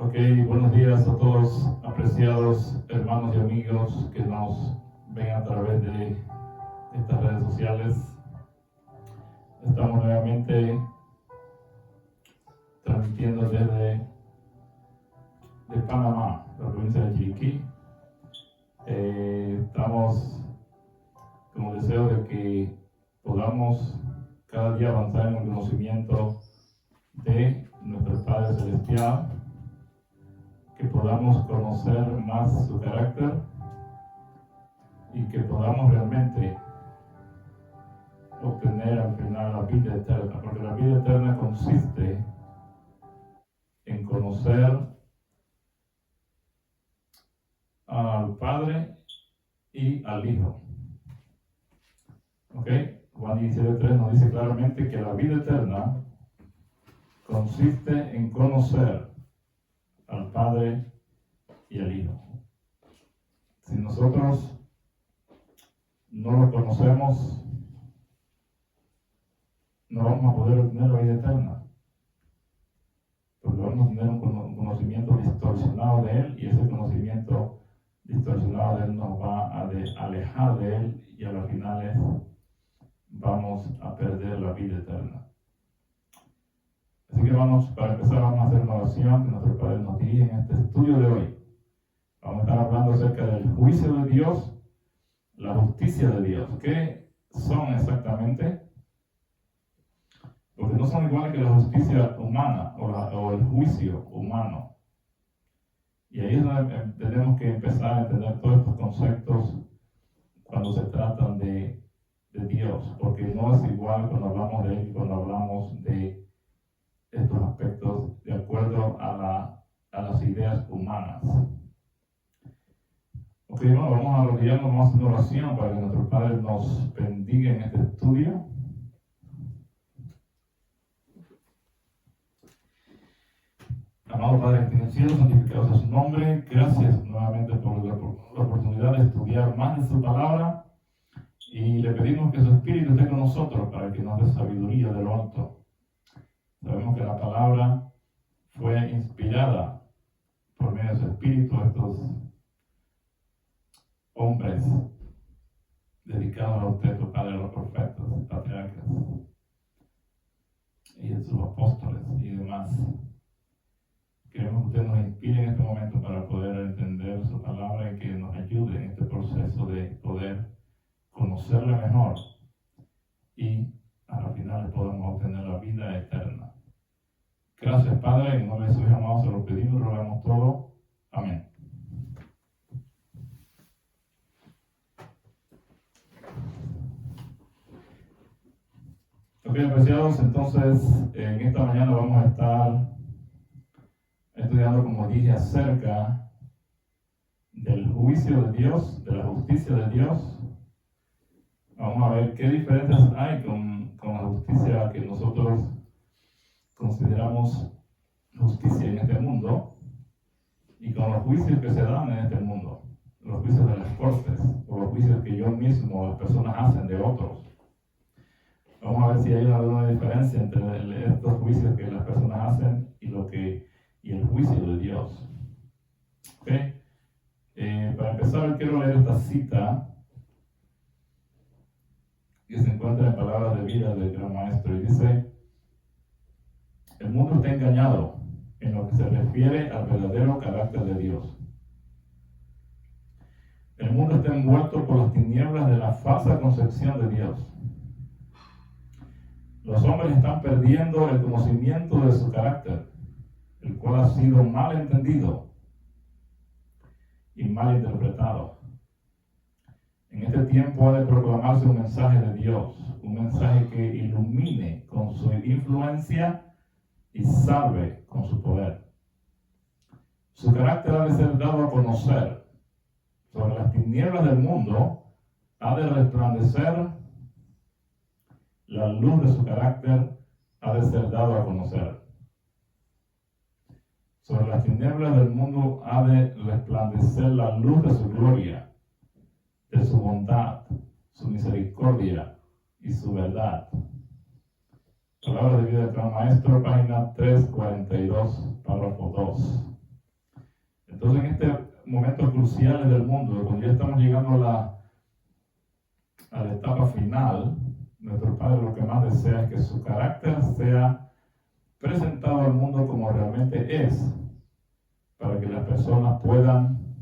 Ok, buenos días a todos, apreciados hermanos y amigos que nos ven a través de estas redes sociales. Estamos nuevamente transmitiendo desde Panamá, la provincia de Chiriquí. Estamos con el deseo de que podamos cada día avanzar en el conocimiento de nuestro Padre Celestial, que podamos conocer más su carácter y que podamos realmente obtener al final la vida eterna, porque la vida eterna consiste en conocer al Padre y al Hijo. ¿Ok? Juan 17:3 nos dice claramente que la vida eterna consiste en conocer al Padre y al Hijo. Si nosotros no lo conocemos, no vamos a poder obtener la vida eterna, porque vamos a tener un conocimiento distorsionado de Él, y ese conocimiento distorsionado de Él nos va a alejar de Él, y a las finales vamos a perder la vida eterna. Así que para empezar, vamos a hacer una oración que nuestro Padre nos dirige en este estudio de hoy. Vamos a estar hablando acerca del juicio de Dios, la justicia de Dios. ¿Qué son exactamente? Porque no son iguales que la justicia humana o el juicio humano. Y ahí es donde tenemos que empezar a entender todos estos conceptos cuando se tratan de Dios, porque no es igual cuando hablamos de Él y cuando hablamos de estos aspectos de acuerdo a las ideas humanas. Ok, bueno, vamos a arrodillarnos, vamos a hacer una oración para que nuestro Padre nos bendiga en este estudio. Amado Padre que en el cielo, santificado sea su nombre. Gracias nuevamente por la oportunidad de estudiar más de su palabra, y le pedimos que su Espíritu esté con nosotros para que nos dé sabiduría de lo alto. Sabemos que la palabra fue inspirada por medio de su Espíritu a estos hombres dedicados a usted, tu Padre, a los profetas, patriarcas y a sus apóstoles y demás. Queremos que usted nos inspire en este momento para poder entender su palabra y que nos ayude en este proceso de poder conocerle mejor y a la final podamos obtener la vida eterna. Gracias, Padre, en nombre de su Hijo amado se lo pedimos y rogamos todo. Amén. Ok, apreciados, entonces en esta mañana vamos a estar estudiando, como dije, acerca del juicio de Dios, de la justicia de Dios. Vamos a ver qué diferencias hay con la justicia que nosotros consideramos justicia en este mundo y con los juicios que se dan en este mundo, los juicios de las cortes o los juicios que yo mismo, las personas hacen de otros. Vamos a ver si hay alguna diferencia entre estos juicios que las personas hacen y el juicio de Dios. ¿Okay? Para empezar, quiero leer esta cita que se encuentra en Palabras de Vida del Gran Maestro, y dice: el mundo está engañado en lo que se refiere al verdadero carácter de Dios. El mundo está envuelto por las tinieblas de la falsa concepción de Dios. Los hombres están perdiendo el conocimiento de su carácter, el cual ha sido mal entendido y mal interpretado. En este tiempo ha de proclamarse un mensaje de Dios, un mensaje que ilumine con su influencia y salve con su poder. Su carácter ha de ser dado a conocer. Sobre las tinieblas del mundo ha de resplandecer la luz de su carácter, ha de ser dado a conocer. Sobre las tinieblas del mundo ha de resplandecer la luz de su gloria, de su bondad, su misericordia y su verdad. Palabra de Vida del Gran Maestro, página 342, párrafo 2. Entonces, en este momento crucial del mundo, cuando ya estamos llegando a la etapa final, nuestro Padre lo que más desea es que su carácter sea presentado al mundo como realmente es, para que las personas puedan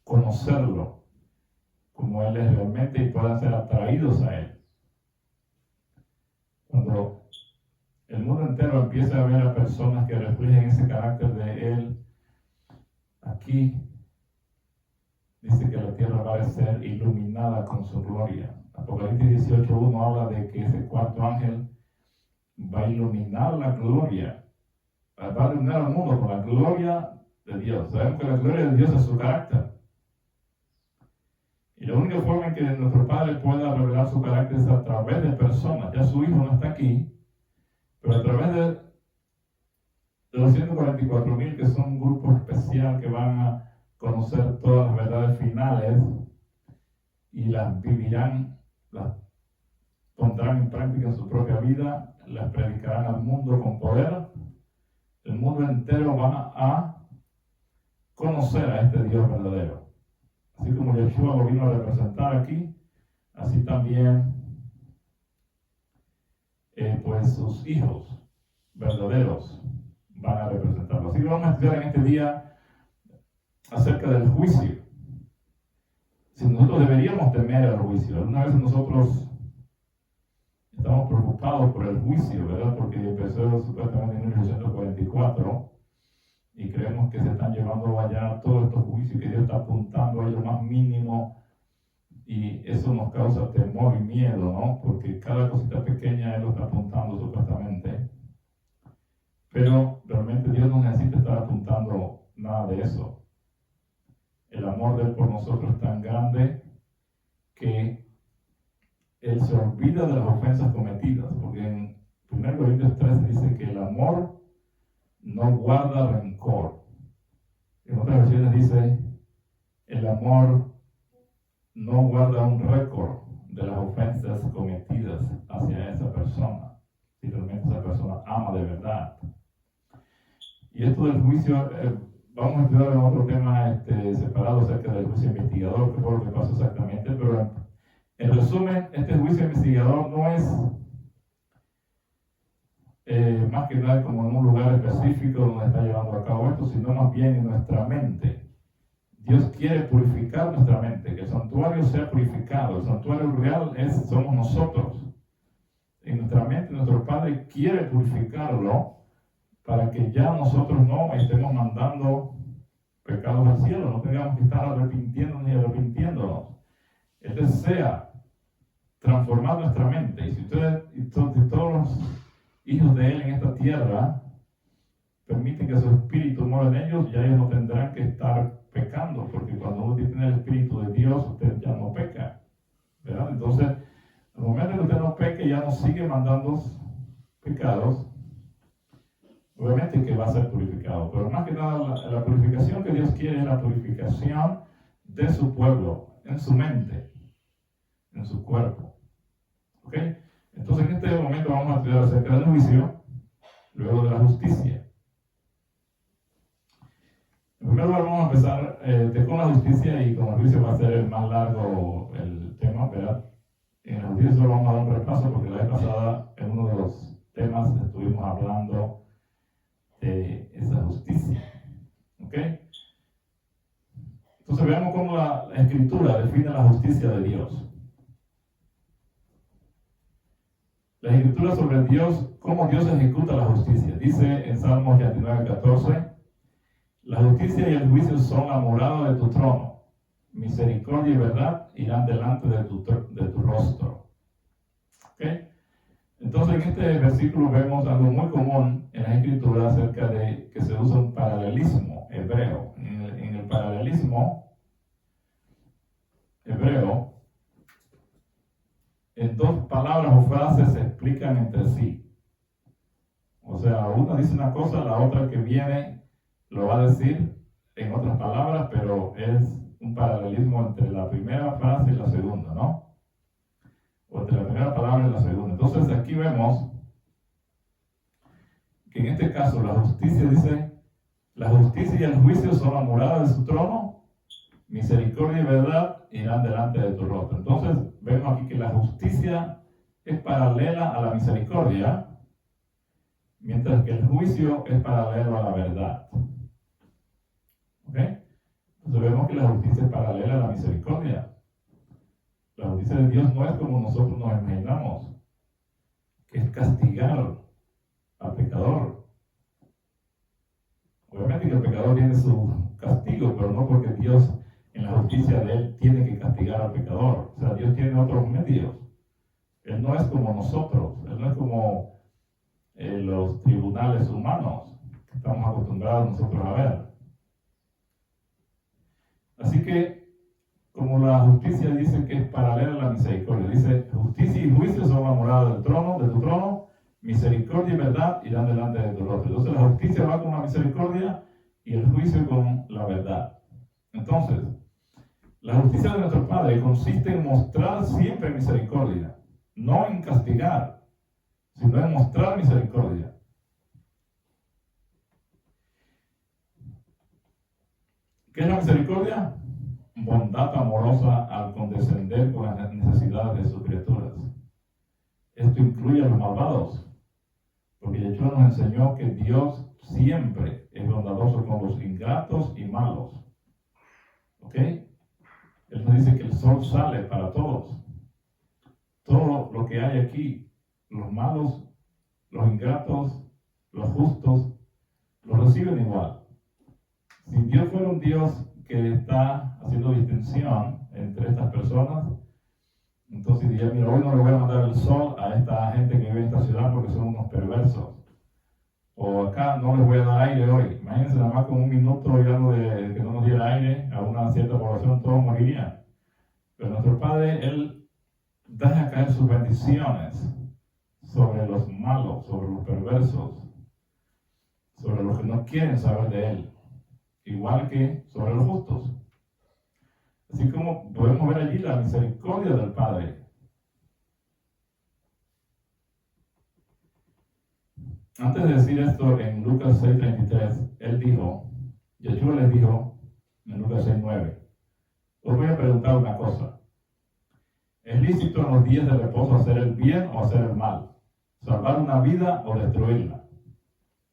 conocerlo como Él es realmente y puedan ser atraídos a Él. Cuando el mundo entero empieza a ver a personas que reflejen ese carácter de Él, aquí dice que la tierra va a ser iluminada con su gloria. Apocalipsis 18:1 habla de que ese cuarto ángel va a iluminar la gloria, va a iluminar al mundo con la gloria de Dios. Sabemos que la gloria de Dios es su carácter. Y la única forma en que nuestro Padre pueda revelar su carácter es a través de personas. Ya su Hijo no está aquí, pero a través de los 144,000 que son un grupo especial que van a conocer todas las verdades finales y las vivirán, las pondrán en práctica en su propia vida, las predicarán al mundo con poder. El mundo entero va a conocer a este Dios verdadero. Así como Yeshua lo vino a representar aquí, así también pues sus hijos verdaderos van a representarlo. Así que vamos a estudiar en este día acerca del juicio. Si nosotros deberíamos temer al juicio, algunas veces nosotros estamos preocupados por el juicio, ¿verdad? Porque empezó supuestamente en 1844 y creemos que se están llevando allá todos estos juicios, que Dios está apuntando a lo más mínimo, y eso nos causa temor y miedo, ¿no? Porque cada cosita pequeña Él lo está apuntando supuestamente. Pero realmente Dios no necesita estar apuntando nada de eso. El amor de Él por nosotros es tan grande que Él se olvida de las ofensas cometidas, porque en 1 Corintios 13 dice que el amor no guarda rencor. En otras versiones dice, el amor no guarda un récord de las ofensas cometidas hacia esa persona, si realmente esa persona ama de verdad. Y esto del juicio, vamos a estudiar en otro tema separado acerca del juicio investigador, que fue lo que pasó exactamente, pero en resumen, este juicio investigador no es más que nada como en un lugar específico donde está llevando a cabo esto, sino más bien en nuestra mente. Dios quiere purificar nuestra mente, que el santuario sea purificado. El santuario real somos nosotros. En nuestra mente, nuestro Padre quiere purificarlo para que ya nosotros no estemos mandando pecados al cielo, no tengamos que estar arrepintiéndonos ni arrepintiéndonos. Él desea transformar nuestra mente. Y si ustedes y todos los hijos de Él en esta tierra permiten que su espíritu mora en ellos, ya ellos no tendrán que estar pecando, porque cuando uno tiene el espíritu de Dios, usted ya no peca, ¿verdad? Entonces, al momento que usted no peque, ya no sigue mandando pecados, obviamente que va a ser purificado, pero más que nada la purificación que Dios quiere es la purificación de su pueblo, en su mente, en su cuerpo. ¿Ok? Entonces en este momento vamos a estudiar acerca del juicio, luego de la justicia. En primer lugar vamos a empezar con la justicia, y como el juicio va a ser el más largo el tema, ¿verdad? En la justicia solo vamos a dar un repaso porque la vez pasada en uno de los temas estuvimos hablando de esa justicia. ¿Ok? Entonces veamos cómo la Escritura define la justicia de Dios. La Escritura sobre Dios, cómo Dios ejecuta la justicia. Dice en Salmos 89:14, la justicia y el juicio son la morada de tu trono. Misericordia y verdad irán delante de tu rostro. ¿Okay? Entonces en este versículo vemos algo muy común en la Escritura acerca de que se usa un paralelismo hebreo. En el paralelismo hebreo, en dos palabras o frases se explican entre sí. O sea, una dice una cosa, la otra que viene lo va a decir en otras palabras, pero es un paralelismo entre la primera frase y la segunda, ¿no? O entre la primera palabra y la segunda. Entonces aquí vemos que en este caso la justicia dice, La justicia y el juicio son la morada de su trono, misericordia y verdad irán delante de tu rostro. Entonces vemos aquí que la justicia es paralela a la misericordia, mientras que el juicio es paralelo a la verdad. ¿Ok? Entonces vemos que la justicia es paralela a la misericordia. La justicia de Dios no es como nosotros nos imaginamos, que es castigar al pecador. Obviamente que el pecador tiene su castigo, pero no porque Dios en la justicia de Él tiene que castigar al pecador. O sea, Dios tiene otros medios. Él no es como nosotros, Él no es como los tribunales humanos que estamos acostumbrados nosotros a ver. Así que, como la justicia dice que es paralela a la misericordia, dice, justicia y juicio son la morada del trono, de tu trono, misericordia y verdad irán delante de tu rostro. Entonces la justicia va con la misericordia y el juicio con la verdad. Entonces, la justicia de nuestro Padre consiste en mostrar siempre misericordia, no en castigar, sino en mostrar misericordia. ¿Qué es la misericordia? Bondad amorosa al condescender con las necesidades de sus criaturas. Esto incluye a los malvados, porque Yeshua nos enseñó que Dios siempre es bondadoso con los ingratos y malos. ¿Ok? Él nos dice que el sol sale para todos. Todo lo que hay aquí, los malos, los ingratos, los justos, los reciben igual. Si Dios fuera un Dios que está haciendo distinción entre estas personas, entonces diría, mira, hoy no le voy a mandar el sol a esta gente que vive en esta ciudad porque son unos perversos. O acá no les voy a dar aire hoy. Imagínense nada más con un minuto y algo de que no nos diera aire a una cierta población, todos morirían. Pero nuestro Padre, Él deja caer sus bendiciones sobre los malos, sobre los perversos, sobre los que no quieren saber de Él, igual que sobre los justos. Así como podemos ver allí la misericordia del Padre. Antes de decir esto, en Lucas 6:33, él dijo, Yeshua les dijo, en Lucas 6:9, os voy a preguntar una cosa. ¿Es lícito en los días de reposo hacer el bien o hacer el mal? ¿Salvar una vida o destruirla?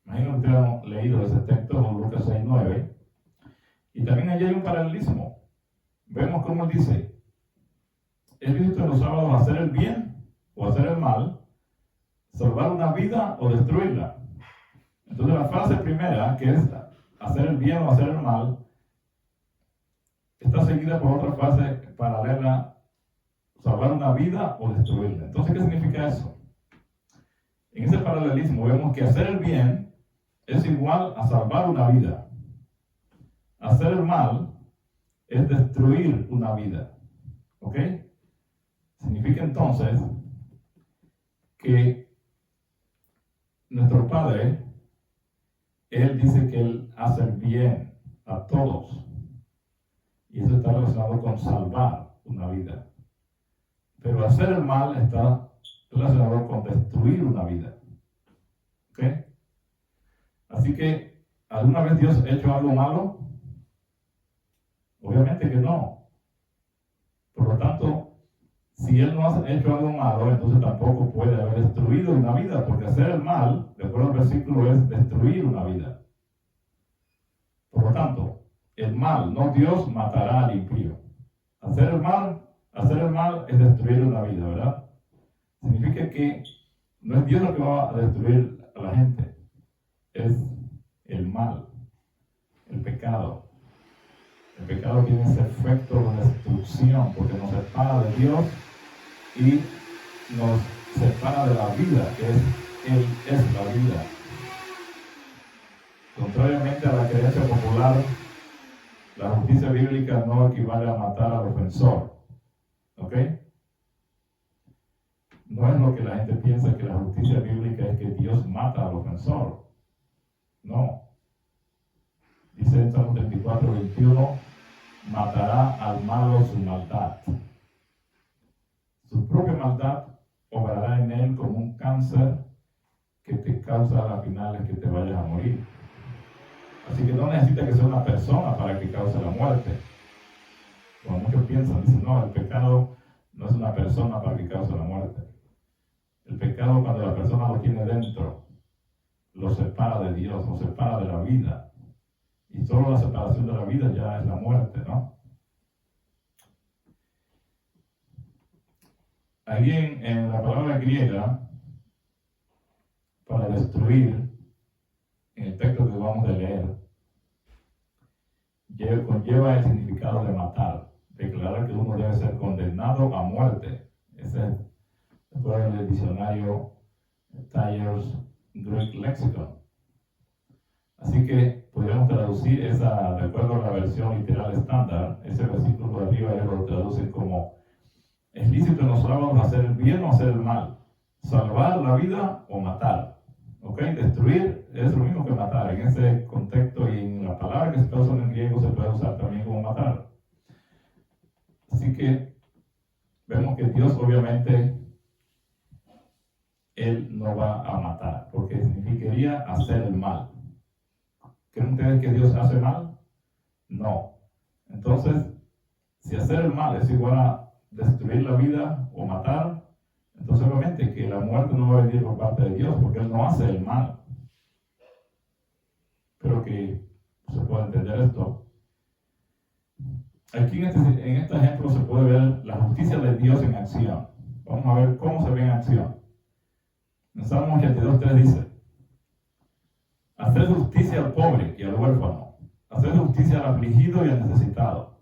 Imagino que ustedes han leído ese texto en Lucas 6:9. Y también allí hay un paralelismo. Vemos cómo él dice, ¿es lícito en los sábados hacer el bien o hacer el mal? ¿Salvar una vida o destruirla? Entonces la frase primera, que es hacer el bien o hacer el mal, está seguida por otra frase paralela, salvar una vida o destruirla. Entonces, ¿qué significa eso? En ese paralelismo vemos que hacer el bien es igual a salvar una vida. Hacer el mal es destruir una vida. ¿Ok? Significa entonces que nuestro Padre, Él dice que Él hace el bien a todos. Y eso está relacionado con salvar una vida. Pero hacer el mal está relacionado con destruir una vida. ¿Ok? Así que, ¿alguna vez Dios ha hecho algo malo? Obviamente que no. Por lo tanto, si Él no ha hecho algo malo, entonces tampoco puede haber destruido una vida, porque hacer el mal, de acuerdo al versículo, es destruir una vida. Por lo tanto, el mal, no Dios, matará al impío. Hacer el mal es destruir una vida, ¿verdad? Significa que no es Dios lo que va a destruir a la gente, es el mal, el pecado. El pecado tiene ese efecto de destrucción porque nos separa de Dios y nos separa de la vida, que Él es la vida. Contrariamente a la creencia popular, la justicia bíblica no equivale a matar al ofensor. ¿Ok? No es lo que la gente piensa, que la justicia bíblica es que Dios mata al ofensor. No. Dice en Salmo 34:21, matará al malo su maldad. Su propia maldad obrará en él como un cáncer que te causa a la final que te vayas a morir. Así que no no necesita que sea una persona para que cause la muerte. Como muchos piensan, dicen, no, el pecado no es una persona para que cause la muerte. El pecado, cuando la persona lo tiene dentro, lo separa de Dios, lo separa de la vida. Y solo la separación de la vida ya es la muerte, ¿no? Ahí en la palabra griega, para destruir, en el texto que vamos a leer, conlleva el significado de matar, declarar que uno debe ser condenado a muerte. Ese es el diccionario Tyers Greek Lexicon. Así que podríamos traducir esa, de acuerdo a la versión literal estándar, ese versículo de arriba ellos lo traducen como: es lícito en los sábados hacer el bien o hacer el mal, salvar la vida o matar. ¿Ok? Destruir es lo mismo que matar. En ese contexto y en la palabra que se está usando en griego se puede usar también como matar. Así que vemos que Dios obviamente, Él no va a matar, porque significaría hacer el mal. ¿Creen ustedes que Dios hace mal? No. Entonces, si hacer el mal es igual a destruir la vida o matar, entonces obviamente que la muerte no va a venir por parte de Dios, porque Él no hace el mal. Espero que se pueda entender esto. Aquí en este ejemplo se puede ver la justicia de Dios en acción. Vamos a ver cómo se ve en acción. En Salmo 82:3 dice: hacer justicia al pobre y al huérfano, hacer justicia al afligido y al necesitado.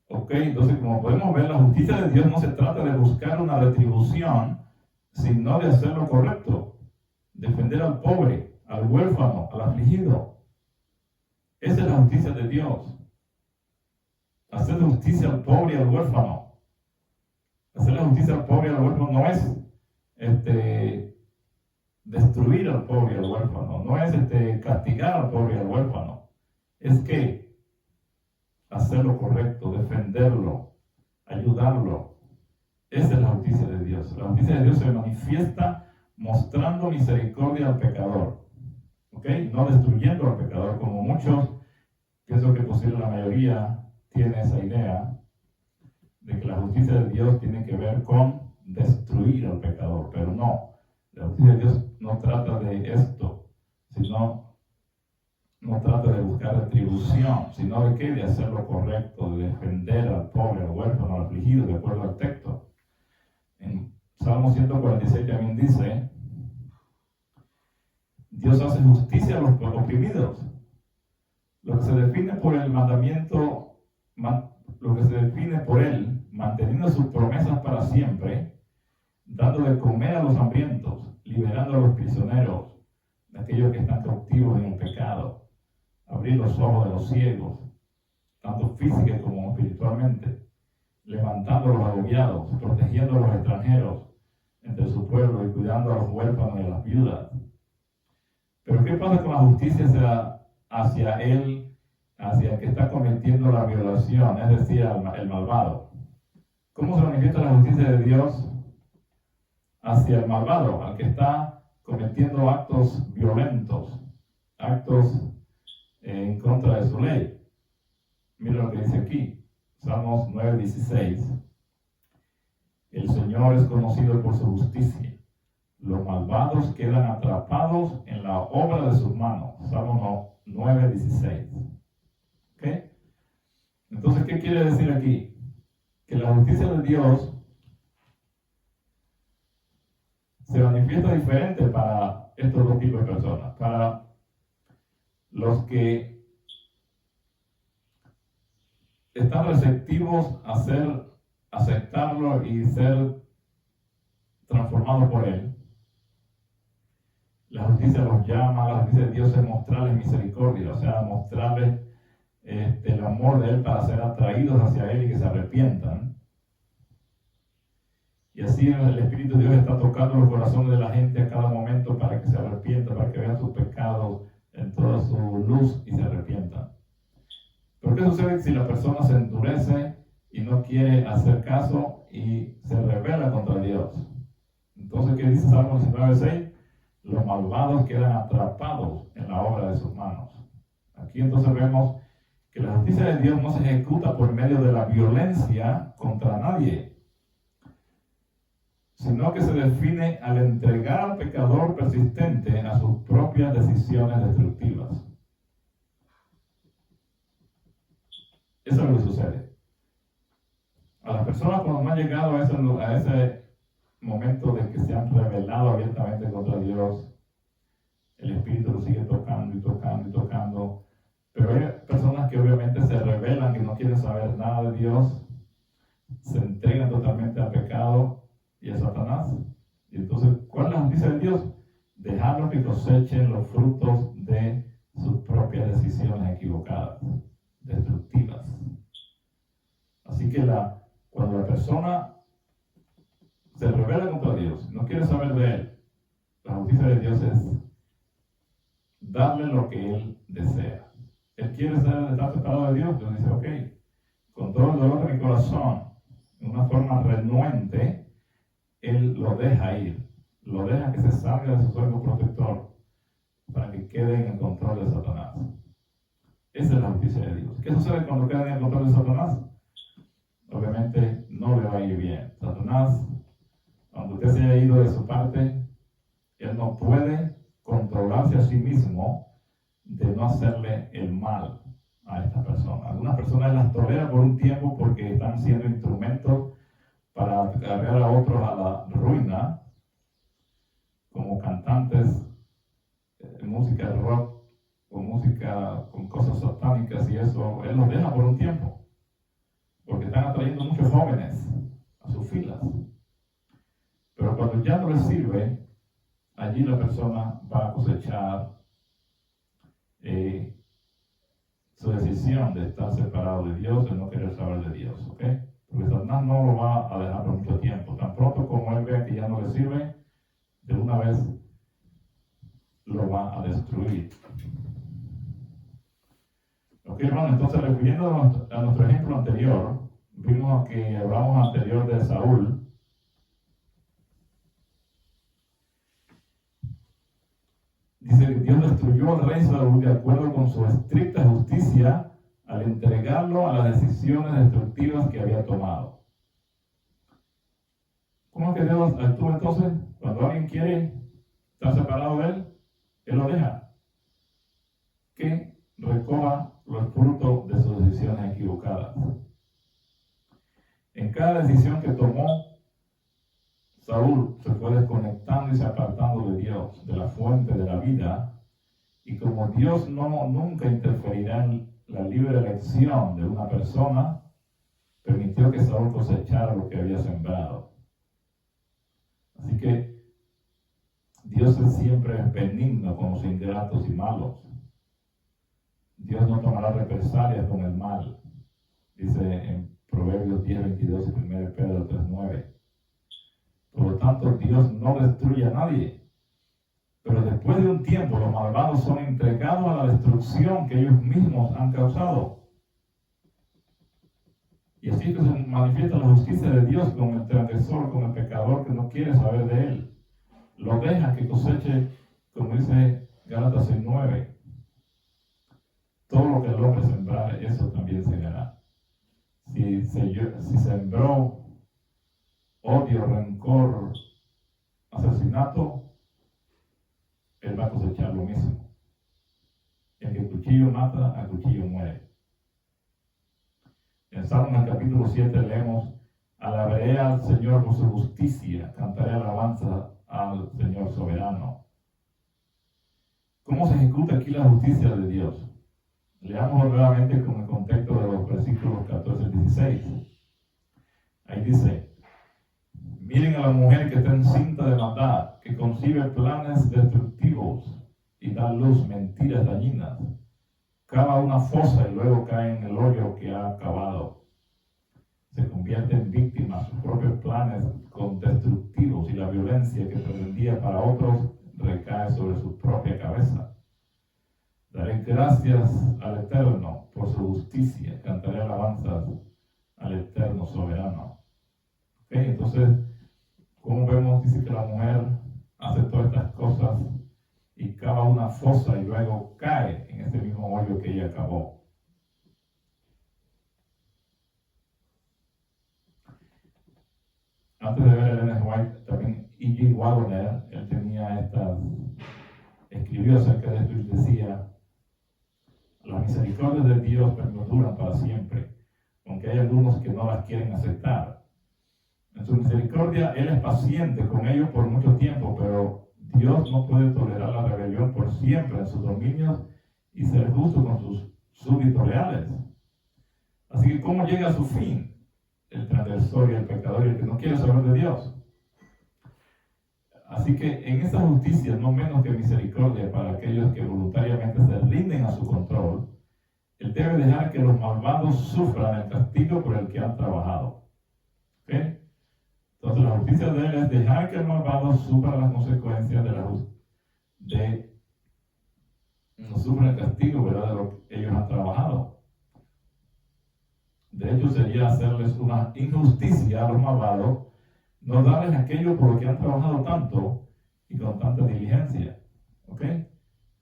Ok, entonces como podemos ver, la justicia de Dios no se trata de buscar una retribución, sino de hacer lo correcto, defender al pobre, al huérfano, al afligido. Esa es la justicia de Dios. Hacer justicia al pobre y al huérfano. Hacer la justicia al pobre y al huérfano no es destruir al pobre y al huérfano, no es castigar al pobre y al huérfano. Es que hacer lo correcto, defenderlo, ayudarlo. Esa es la justicia de Dios. La justicia de Dios se manifiesta mostrando misericordia al pecador, ¿ok? No destruyendo al pecador, como muchos, pienso que posible la mayoría tiene esa idea de que la justicia de Dios tiene que ver con destruir al pecador, pero no. La justicia de Dios no trata de esto, sino no trata de buscar retribución, sino de qué, de hacer lo correcto, de defender al pobre, al huérfano, al afligido, de acuerdo al texto. En Salmo 146 también dice: Dios hace justicia a los oprimidos. Lo que se define por el mandamiento, lo que se define por él, manteniendo sus promesas para siempre, dando de comer a los hambrientos, liberando a los prisioneros, de aquellos que están cautivos en el pecado, abrir los ojos de los ciegos, tanto física como espiritualmente, levantando a los agobiados, protegiendo a los extranjeros entre su pueblo y cuidando a los huérfanos y a las viudas. Pero ¿qué pasa con la justicia hacia él, hacia el que está cometiendo la violación, es decir, el malvado? ¿Cómo se manifiesta la justicia de Dios hacia el malvado, al que está cometiendo actos violentos, actos en contra de su ley? Mira lo que dice aquí, Salmos 9:16. El Señor es conocido por su justicia. Los malvados quedan atrapados en la obra de sus manos. Salmos 9:16. ¿Ok? Entonces, ¿qué quiere decir aquí? Que la justicia de Dios se manifiesta diferente para estos dos tipos de personas. Para los que están receptivos a aceptarlo y ser transformados por él, la justicia los llama, la justicia de Dios es mostrarles misericordia, o sea, mostrarles el amor de él para ser atraídos hacia él y que se arrepientan. Y así el Espíritu de Dios está tocando los corazones de la gente a cada momento para que se arrepientan, para que vean sus pecados en toda su luz y se arrepientan. Pero ¿qué sucede si la persona se endurece y no quiere hacer caso y se rebela contra Dios? Entonces, ¿qué dice Salmo 19:6? Los malvados quedan atrapados en en la obra de sus manos. Aquí entonces vemos que la justicia de Dios no se ejecuta por medio de la violencia contra nadie, sino que se define al entregar al pecador persistente a sus propias decisiones destructivas. Eso es lo que sucede. A las personas cuando no han llegado a ese momento de que se han rebelado abiertamente contra Dios, el Espíritu lo sigue tocando y tocando y tocando. Pero hay personas que obviamente se rebelan, que no quieren saber nada de Dios, se entregan totalmente al pecado y a Satanás. Y entonces, ¿cuál es la justicia de Dios? Dejarlos que cosechen los frutos de sus propias decisiones equivocadas, destructivas. Así que cuando la persona se rebela contra Dios, no quiere saber de Él, la justicia de Dios es darle lo que Él desea. Él quiere estar separado de Dios, entonces dice, ok, con todo el dolor de mi corazón, de una forma renuente, Él lo deja ir, lo deja que se salga de su cuerpo protector para que quede en el control de Satanás. Esa es la justicia de Dios. ¿Qué sucede cuando queda en el control de Satanás? Obviamente no le va a ir bien. Satanás, aunque usted se haya ido de su parte, él no puede controlarse a sí mismo de no hacerle el mal a esta persona. Algunas personas las toleran por un tiempo porque están siendo instrumentos para cargar a otros a la ruina, como cantantes de música rock o música con cosas satánicas y eso. Él los deja por un tiempo porque están atrayendo muchos jóvenes a sus filas. Pero cuando ya no les sirve, allí la persona va a cosechar su decisión de estar separado de Dios, de no querer saber de Dios, ¿ok? Porque Satanás no lo va a dejar por mucho tiempo. Tan pronto como él vea que ya no le sirve, de una vez lo va a destruir. Ok, hermano, entonces refiriendo a nuestro ejemplo anterior, vimos que hablamos anterior de Saúl. Dice que Dios destruyó al rey Saúl de acuerdo con su estricta justicia al entregarlo a las decisiones destructivas que había tomado. ¿Cómo es que Dios actúa entonces? Cuando alguien quiere estar separado de él lo deja. Que recoja los frutos de sus decisiones equivocadas. En cada decisión que tomó, Saúl se fue desconectando y se apartando de Dios, de la fuente de la vida, y como Dios nunca interferirá en la libre elección de una persona, permitió que Saúl cosechara lo que había sembrado. Así que Dios es siempre benigno con los ingratos y malos. Dios no tomará represalias con el mal, dice en Proverbios 10:22 y 1 Pedro 3:9. Por lo tanto, Dios no destruye a nadie. Pero después de un tiempo, los malvados son entregados a la destrucción que ellos mismos han causado. Y así que se manifiesta la justicia de Dios con el transgresor, con el pecador que no quiere saber de él. Lo deja que coseche, como dice Gálatas 6:9. Todo lo que el hombre sembrare, eso también segará. Si sembró odio, rencor, asesinato, él va a cosechar lo mismo. El que cuchillo mata, a cuchillo muere. En Salmos capítulo 7 leemos: alabaré al Señor por su justicia, cantaré alabanza al Señor soberano. ¿Cómo se ejecuta aquí la justicia de Dios? Leamos nuevamente con el contexto de los versículos 14 y 16. Ahí dice: miren a la mujer que está encinta de maldad, que concibe planes destructivos y da luz mentiras dañinas. Cava una fosa y luego cae en el hoyo que ha cavado. Se convierte en víctima de sus propios planes destructivos y la violencia que pretendía para otros recae sobre su propia cabeza. Daré gracias al Eterno por su justicia, cantaré alabanzas al Eterno soberano. Okay, entonces, como vemos, dice que la mujer hace todas estas cosas y cava una fosa y luego cae en ese mismo hoyo que ella cavó. Antes de ver a Ellen White, también E.G. Wagoner, él tenía escribió acerca de esto y decía: las misericordias de Dios perduran para siempre, aunque hay algunos que no las quieren aceptar. En su misericordia, Él es paciente con ellos por mucho tiempo, pero Dios no puede tolerar la rebelión por siempre en sus dominios y ser justo con sus súbditos leales. Así que, ¿cómo llega a su fin el transgresor y el pecador y el que no quiere saber de Dios? Así que en esa justicia, no menos que misericordia para aquellos que voluntariamente se rinden a su control, Él debe dejar que los malvados sufran el castigo por el que han trabajado. ¿Okay? Entonces la justicia de Él es dejar que el malvado sufra las consecuencias no sufra el castigo, ¿verdad?, de lo que ellos han trabajado. De hecho, sería hacerles una injusticia a los malvados, no darles aquello por lo que han trabajado tanto y con tanta diligencia. ¿Ok?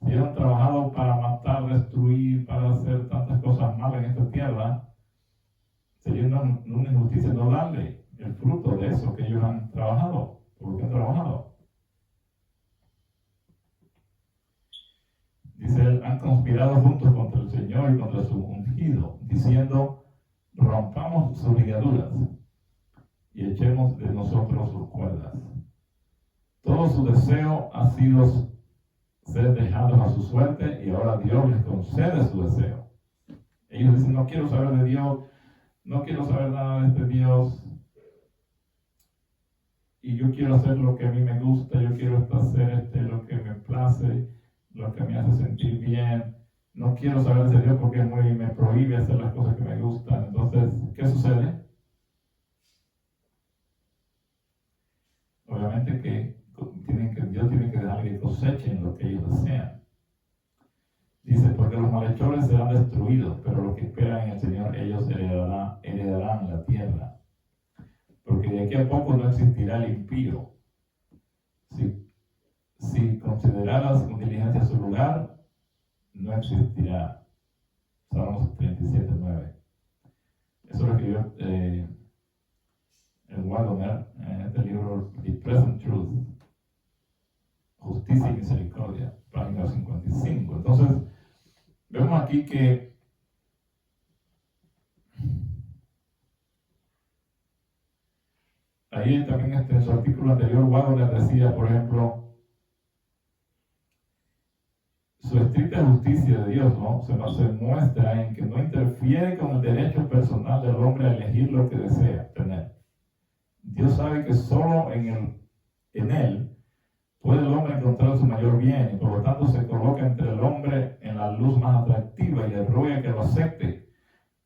Si ellos han trabajado para matar, destruir, para hacer tantas cosas malas en esta tierra, sería una injusticia no darle el fruto de eso que ellos han trabajado, por lo que han trabajado. Dice él: han conspirado juntos contra el Señor y contra su ungido, diciendo: rompamos sus ligaduras y echemos de nosotros sus cuerdas. Todo su deseo ha sido ser dejados a su suerte y ahora Dios les concede su deseo. Ellos dicen: no quiero saber de Dios, no quiero saber nada de este Dios, y yo quiero hacer lo que a mí me gusta, yo quiero hacer lo que me place, lo que me hace sentir bien. No quiero saber de ese Dios porque me prohíbe hacer las cosas que me gustan. Entonces, ¿qué sucede? Obviamente que Dios tiene que dejar que cosechen lo que ellos desean. Dice: porque los malhechores serán destruidos, pero los que esperan en el Señor, ellos heredarán la tierra. Porque de aquí a poco no existirá el impío. Si consideraras con diligencia su lugar, no existirá. Salmos 37:9. Eso lo escribió el Wagoner en este libro, The Present Truth, Justicia y Misericordia, página 55. Entonces, vemos aquí que ahí también en su artículo anterior, Wagoner decía, por ejemplo, su estricta justicia de Dios, ¿no?, se muestra en que no interfiere con el derecho personal del hombre a elegir lo que desea tener. Dios sabe que solo en Él puede el hombre encontrar su mayor bien y por lo tanto se coloca entre el hombre en la luz más atractiva y le ruega que lo acepte,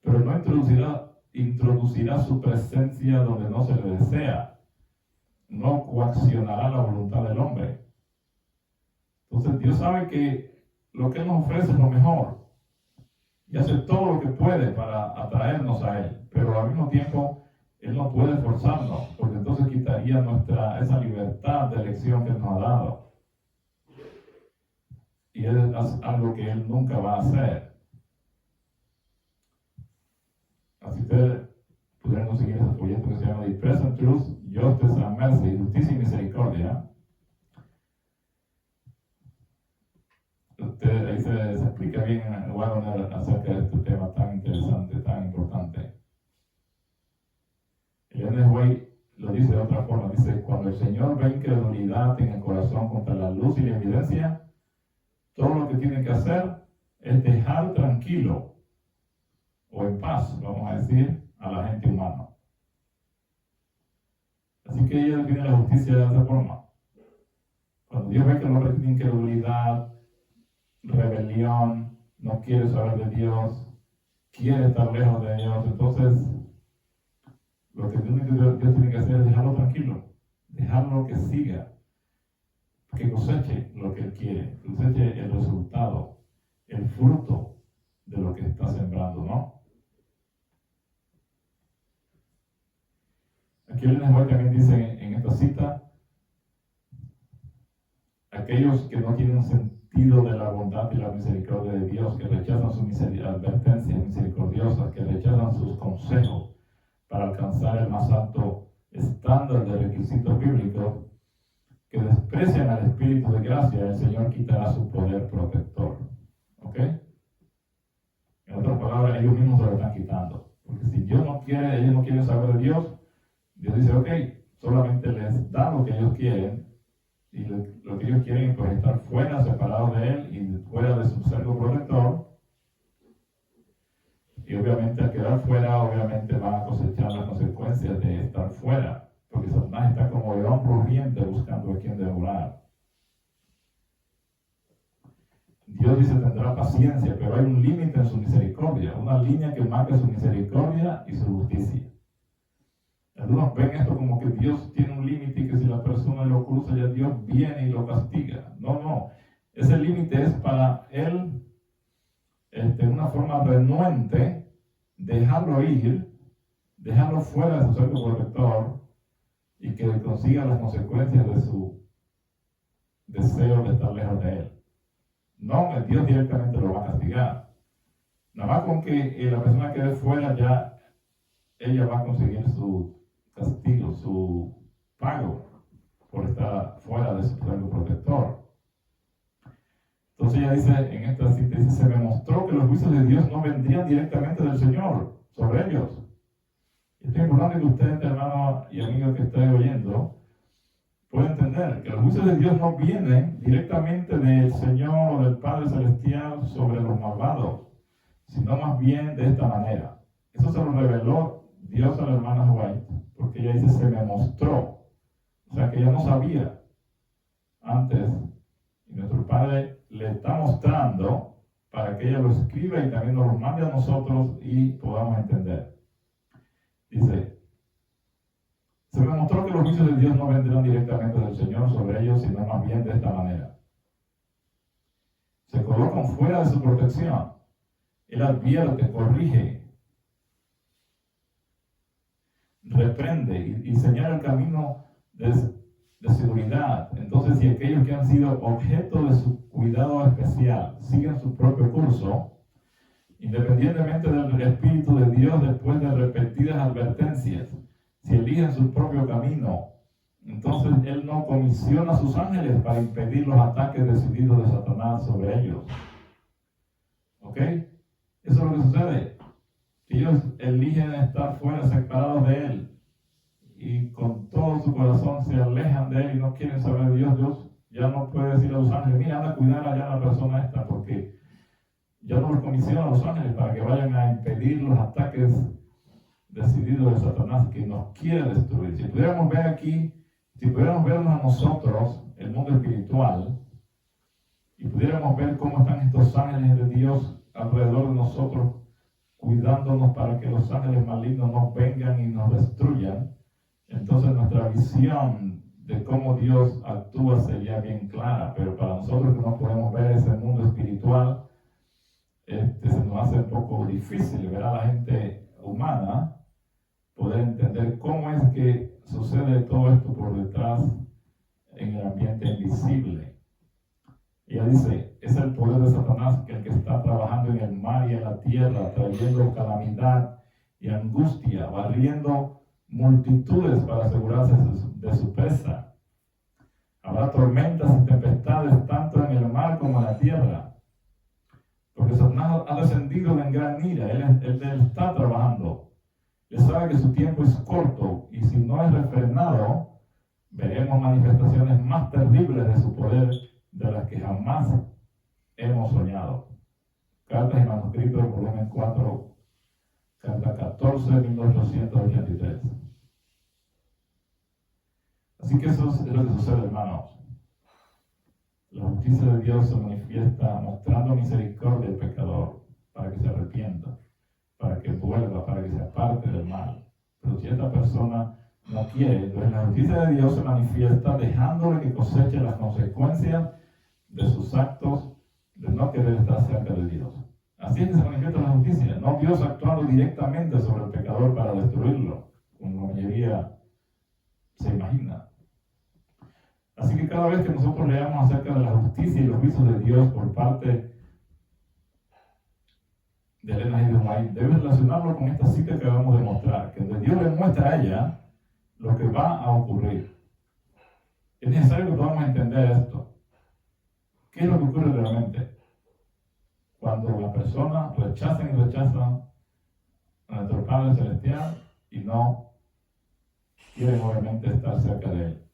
pero no introducirá su presencia donde no se le desea, no coaccionará la voluntad del hombre. Entonces Dios sabe que lo que Él nos ofrece es lo mejor y hace todo lo que puede para atraernos a Él, pero al mismo tiempo Él no puede forzarnos, porque entonces quitaría esa libertad de elección que Él nos ha dado. Y es algo que Él nunca va a hacer. Así que pudieran conseguir ese folleto que se llama The Present Truth, Justice and Mercy, Justicia y Misericordia. Ahí se explica bien Wagoner acerca de este tema tan interesante, tan importante. Ellen White lo dice de otra forma, dice: cuando el Señor ve incredulidad en el corazón contra la luz y la evidencia, todo lo que tiene que hacer es dejar tranquilo o en paz, vamos a decir, a la gente humana. Así que ella define la justicia de esa forma. Cuando Dios ve que el hombre tiene incredulidad, rebelión, no quiere saber de Dios, quiere estar lejos de Dios, entonces lo que Dios tiene que hacer es dejarlo tranquilo, dejarlo que siga, que coseche lo que Él quiere, coseche el resultado, el fruto de lo que está sembrando, ¿no? Aquí Ellen White también dice en esta cita: aquellos que no tienen sentido de la bondad y la misericordia de Dios, que rechazan sus advertencias misericordiosas, que rechazan sus consejos para alcanzar el más alto estándar de requisitos bíblicos, que desprecian al Espíritu de gracia, el Señor quitará su poder protector. ¿Ok? En otras palabras, ellos mismos se lo están quitando. Porque si Dios no quiere, ellos no quieren saber de Dios, Dios dice, ok, solamente les da lo que ellos quieren, y lo que ellos quieren es pues, estar fuera, separados de Él y fuera de su cerco protector. Y obviamente al quedar fuera, obviamente van a cosechar las consecuencias de estar fuera, porque Satanás está como león rugiente buscando a quien devorar. Dios dice tendrá paciencia, pero hay un límite en su misericordia, una línea que marca su misericordia y su justicia. Algunos ven esto como que Dios tiene un límite y que si la persona lo cruza ya Dios viene y lo castiga. No. Ese límite es para Él, de una forma renuente, dejarlo ir, dejarlo fuera de su cerco protector y que consiga las consecuencias de su deseo de estar lejos de Él. No, Dios directamente lo va a castigar. Nada más con que la persona quede fuera, ya ella va a conseguir su castigo, su pago por estar fuera de su cerco protector. Entonces ella dice, en esta cita dice, se me mostró que los juicios de Dios no vendrían directamente del Señor sobre ellos. Y es importante que usted, hermano y amigo que esté oyendo, pueda entender que los juicios de Dios no vienen directamente del Señor o del Padre Celestial sobre los malvados, sino más bien de esta manera. Eso se lo reveló Dios a la hermana White, porque ella dice, se me mostró. O sea, que ella no sabía antes, y nuestro Padre le está mostrando para que ella lo escriba y también nos lo mande a nosotros y podamos entender. Dice, se me mostró que los juicios de Dios no vendrán directamente del Señor sobre ellos, sino más bien de esta manera. Se colocan fuera de su protección. Él advierte, corrige, reprende y señala el camino de seguridad. Entonces, si aquellos que han sido objeto de su cuidado especial siguen su propio curso, independientemente del Espíritu de Dios, después de repetidas advertencias, si eligen su propio camino, entonces Él no comisiona a sus ángeles para impedir los ataques decididos de Satanás sobre ellos. ¿Ok? Eso es lo que sucede. Ellos eligen estar fuera, separados de Él, y con todo su corazón se alejan de Él y no quieren saber de Dios. Dios ya no puede decir a los ángeles, mira, anda a cuidar allá a la persona esta, porque ya no los comisiona a los ángeles para que vayan a impedir los ataques decidido de Satanás que nos quiere destruir. Si pudiéramos ver aquí, si pudiéramos vernos a nosotros, el mundo espiritual, y pudiéramos ver cómo están estos ángeles de Dios alrededor de nosotros, cuidándonos para que los ángeles malignos no vengan y nos destruyan, entonces nuestra visión de cómo Dios actúa sería bien clara. Pero para nosotros que no podemos ver ese mundo espiritual, se nos hace un poco difícil ver a la gente humana poder entender cómo es que sucede todo esto por detrás en el ambiente invisible. Ella dice, es el poder de Satanás el que está trabajando en el mar y en la tierra, trayendo calamidad y angustia, barriendo multitudes para asegurarse de su presa. Habrá tormentas y tempestades tanto en el mar como en la tierra, porque Satanás ha descendido en gran ira. Él está trabajando. Él sabe que su tiempo es corto y si no es refrenado, veremos manifestaciones más terribles de su poder de las que jamás hemos soñado. Cartas y manuscritos, volumen 4, carta 14, 1883. Así que eso es lo que sucede, hermanos. La justicia de Dios se manifiesta mostrando misericordia al pecador para que se arrepienta, para que vuelva, para que se aparte del mal. Pero si esta persona no quiere, entonces la justicia de Dios se manifiesta dejándole que coseche las consecuencias de sus actos de no querer estar cerca de Dios. Así es que se manifiesta la justicia, no Dios actuando directamente sobre el pecador para destruirlo, como la mayoría se imagina. Así que cada vez que nosotros leamos acerca de la justicia y los juicios de Dios por parte de Elena G. de White, debe relacionarlo con esta cita que acabamos de mostrar, que Dios le muestra a ella lo que va a ocurrir. Es necesario que podamos entender esto. ¿Qué es lo que ocurre realmente? Cuando la persona rechaza a nuestro Padre Celestial y no quieren obviamente estar cerca de Él.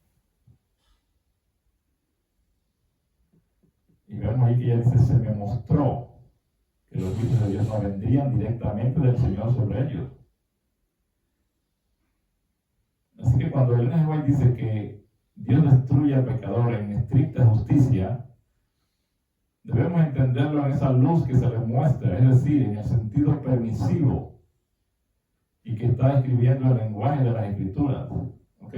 Y vemos ahí que ella dice, se me mostró que los juicios de Dios no vendrían directamente del Señor sobre ellos. Así que cuando Elena G. White dice que Dios destruye al pecador en estricta justicia, debemos entenderlo en esa luz que se le muestra, es decir, en el sentido permisivo y que está escribiendo el lenguaje de las Escrituras. ¿Ok?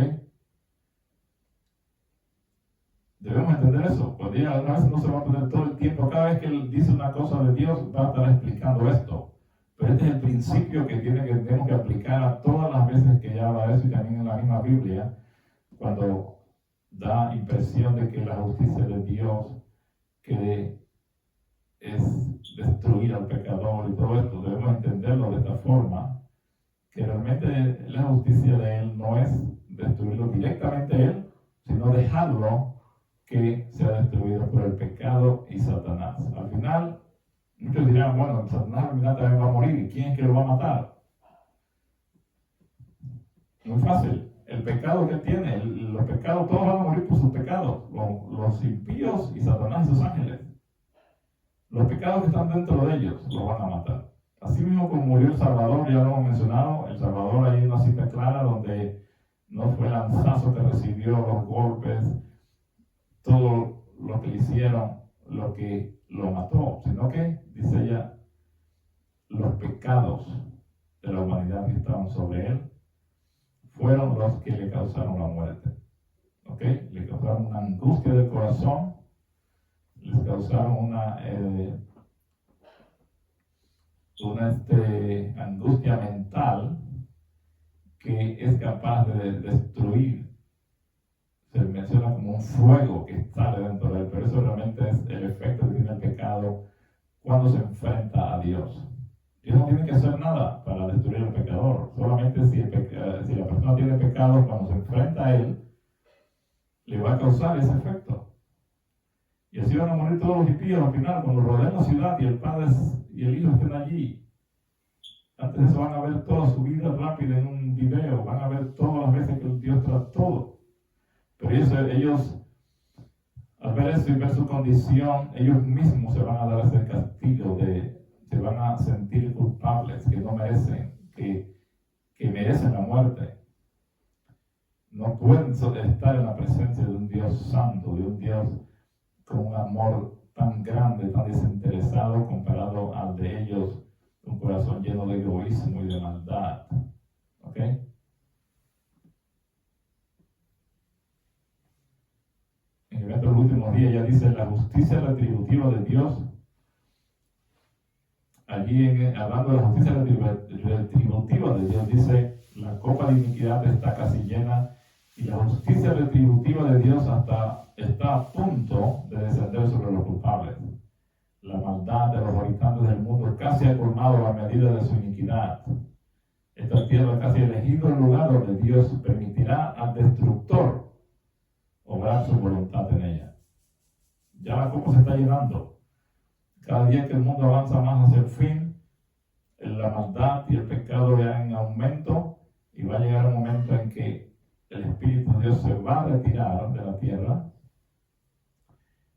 Debemos entender eso, porque a veces no se va a poner todo el tiempo, cada vez que él dice una cosa de Dios va a estar explicando esto. Pero este es el principio que tenemos que aplicar a todas las veces que ella habla de eso, y también en la misma Biblia, cuando da impresión de que la justicia de Dios que es destruir al pecador y todo esto, debemos entenderlo de esta forma, que realmente la justicia de Él no es destruirlo directamente Él, sino dejarlo que sea destruido por el pecado y Satanás. Al final, muchos dirán, bueno, Satanás al final también va a morir, ¿y quién es que lo va a matar? Muy fácil. El pecado que tiene, los pecados, todos van a morir por sus pecados, los impíos y Satanás y sus ángeles. Los pecados que están dentro de ellos los van a matar. Así mismo como murió el Salvador, ya lo hemos mencionado, el Salvador hay una cita clara donde no fue el lanzazo que recibió, los golpes, todo lo que le hicieron, lo que lo mató, sino que, dice ella, los pecados de la humanidad que estaban sobre él fueron los que le causaron la muerte. ¿Ok? Le causaron una angustia del corazón, les causaron una angustia mental que es capaz de destruir. Se menciona como un fuego que sale dentro de él, pero eso realmente es el efecto que tiene el pecado cuando se enfrenta a Dios. Dios no tiene que hacer nada para destruir al pecador, solamente si la persona tiene pecado, cuando se enfrenta a él, le va a causar ese efecto. Y así van a morir todos los impíos al final, cuando rodeen la ciudad y el Padre y el Hijo estén allí. Antes de eso van a ver toda su vida rápida en un video, van a ver todas las veces que Dios trató. Pero ellos, al ver eso y ver su condición, ellos mismos se van a dar ese castigo, se van a sentir culpables, que no merecen, que merecen la muerte. No pueden estar en la presencia de un Dios santo, de un Dios con un amor tan grande, tan desinteresado comparado al de ellos, un corazón lleno de egoísmo y de maldad. ¿Ok? En estos últimos días ya dice la justicia retributiva de Dios. Allí hablando de la justicia retributiva de Dios, dice la copa de iniquidad está casi llena y la justicia retributiva de Dios está a punto de descender sobre los culpables. La maldad de los habitantes del mundo casi ha colmado la medida de su iniquidad. Esta tierra casi ha elegido el lugar donde Dios permitirá al destructor obrar su voluntad en ella. Ya la copa se está llenando. Cada día que el mundo avanza más hacia el fin, la maldad y el pecado ya en aumento, y va a llegar un momento en que el Espíritu de Dios se va a retirar de la tierra.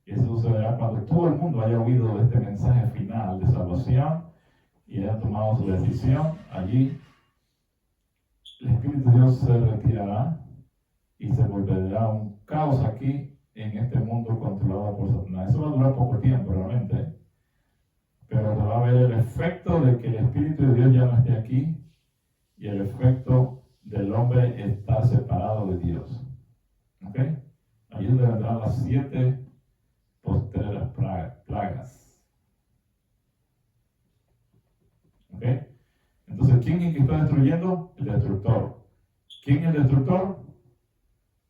Y eso sucederá cuando todo el mundo haya oído este mensaje final de salvación y haya tomado su decisión. Allí el Espíritu de Dios se retirará y se volverá un caos aquí en este mundo controlado por Satanás. Eso va a durar poco tiempo realmente, pero va a haber el efecto de que el Espíritu de Dios ya no esté aquí y el efecto del hombre estar separado de Dios. ¿Ok? Allí es donde vendrán las 7 postreras plagas. ¿Ok? Entonces, ¿quién es el que está destruyendo? El destructor. ¿Quién es el destructor?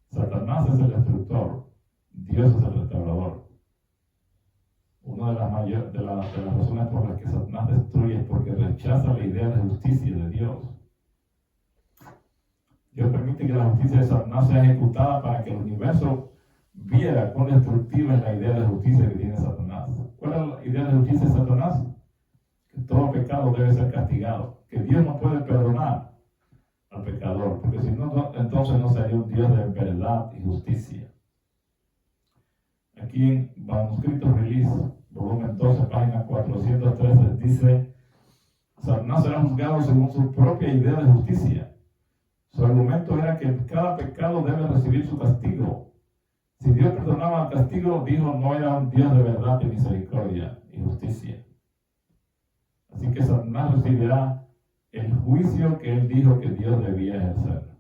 Satanás es el destructor. Dios es el restaurador. Una de las razones por las que Satanás destruye es porque rechaza la idea de justicia de Dios. Dios permite que la justicia de Satanás sea ejecutada para que el universo viera cuán destructiva es la idea de justicia que tiene Satanás. ¿Cuál es la idea de justicia de Satanás? Que todo pecado debe ser castigado, que Dios no puede perdonar al pecador, porque si no, entonces no sería un Dios de verdad y justicia. Aquí en Manuscrito Release, volumen 12, página 413, dice: Satanás será juzgado según su propia idea de justicia. Su argumento era que cada pecado debe recibir su castigo. Si Dios perdonaba el castigo, dijo, no era un Dios de verdad y misericordia y justicia. Así que Satanás recibirá el juicio que él dijo que Dios debía ejercer.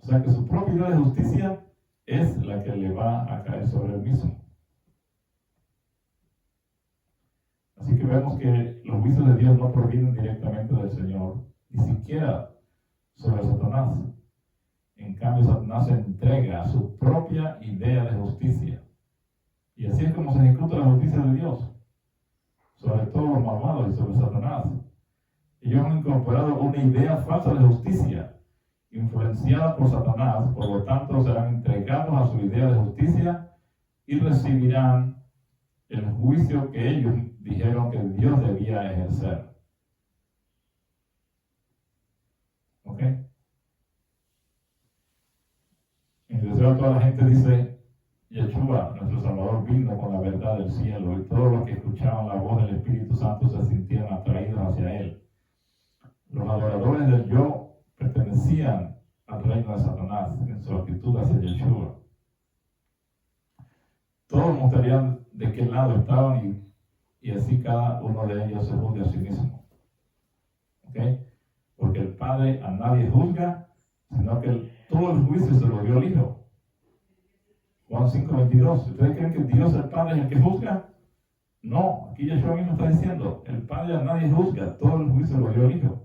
O sea que su propia idea de justicia es la que le va a caer sobre él mismo. Así que vemos que los juicios de Dios no provienen directamente del Señor, ni siquiera sobre Satanás. En cambio, Satanás se entrega a su propia idea de justicia. Y así es como se ejecuta la justicia de Dios sobre todos los malvados y sobre Satanás. Ellos han incorporado una idea falsa de justicia, influenciada por Satanás, por lo tanto serán entregados a su idea de justicia y recibirán el juicio que ellos dijeron que Dios debía ejercer. ¿Ok? En tercero, toda la gente dice, Yeshua, nuestro Salvador, vino con la verdad del cielo, y todos los que escuchaban la voz del Espíritu Santo se sintieron atraídos hacia él. Los adoradores del yo pertenecían al reino de Satanás en su actitud hacia Yeshua. Todos mostrarían de qué lado estaban y así cada uno de ellos se juzga a sí mismo. ¿Ok? Porque el Padre a nadie juzga, sino que todo el juicio se lo dio al Hijo. Juan 5:22. ¿Ustedes creen que Dios el Padre es el que juzga? No, aquí Yeshua mismo está diciendo, el Padre a nadie juzga, todo el juicio lo dio al Hijo.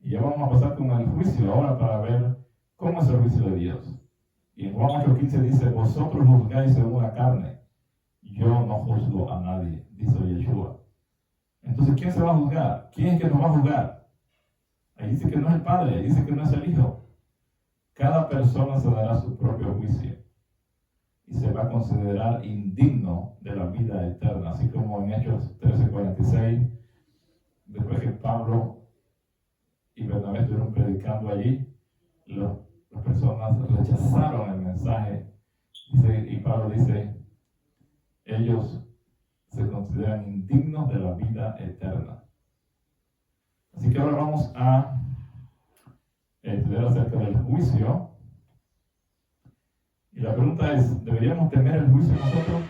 Y ya vamos a pasar con el juicio ahora para ver cómo es el juicio de Dios. Y en Juan 8:15 dice, vosotros juzgáis según la carne, yo no juzgo a nadie, dice Yeshua. Entonces, ¿quién se va a juzgar? ¿Quién es que nos va a juzgar? Ahí dice que no es el Padre, ahí dice que no es el Hijo. Cada persona se dará su propio juicio y se va a considerar indigno de la vida eterna, así como en Hechos 13:46, después que Pablo y Bernabé estuvieron predicando allí, las personas rechazaron el mensaje, y Pablo dice, ellos se consideran indignos de la vida eterna. Así que ahora vamos a estudiar acerca del juicio. Y la pregunta es, ¿deberíamos temer el juicio nosotros?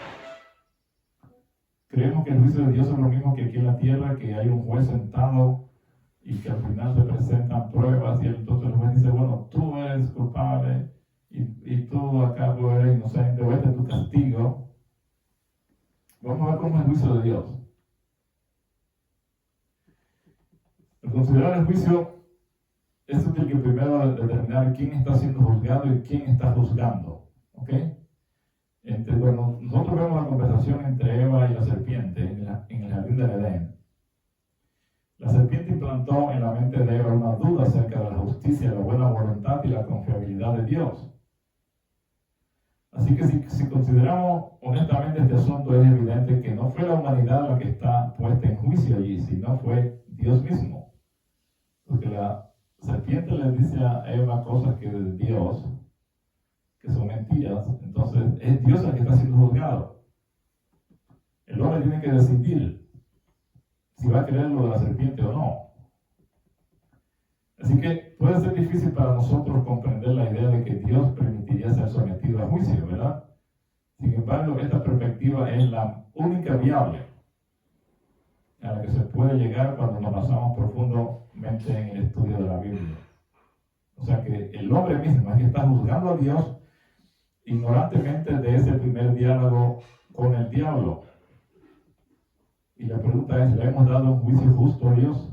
¿Creemos que el juicio de Dios es lo mismo que aquí en la tierra, que hay un juez sentado y que al final se presentan pruebas y entonces el juez dice, bueno, tú eres culpable y tú acá eres inocente, o este es tu castigo? Vamos a ver cómo es el juicio de Dios. Al considerar el juicio, es útil que primero determinar quién está siendo juzgado y quién está juzgando. ¿Ok? Bueno, nosotros vemos la conversación entre Eva y la serpiente en el jardín del Edén. La serpiente implantó en la mente de Eva una duda acerca de la justicia, la buena voluntad y la confiabilidad de Dios. Así que si consideramos honestamente este asunto, es evidente que no fue la humanidad la que está puesta en juicio allí, sino fue Dios mismo. Porque la serpiente le dice a Eva cosas que de Dios, que son mentiras, entonces es Dios el que está siendo juzgado. El hombre tiene que decidir si va a creer lo de la serpiente o no. Así que puede ser difícil para nosotros comprender la idea de que Dios permitiría ser sometido a juicio, ¿verdad? Sin embargo, esta perspectiva es la única viable a la que se puede llegar cuando nos basamos profundamente en el estudio de la Biblia. O sea que el hombre mismo es que está juzgando a Dios ignorantemente de ese primer diálogo con el diablo. Y la pregunta es, ¿le hemos dado un juicio justo a Dios?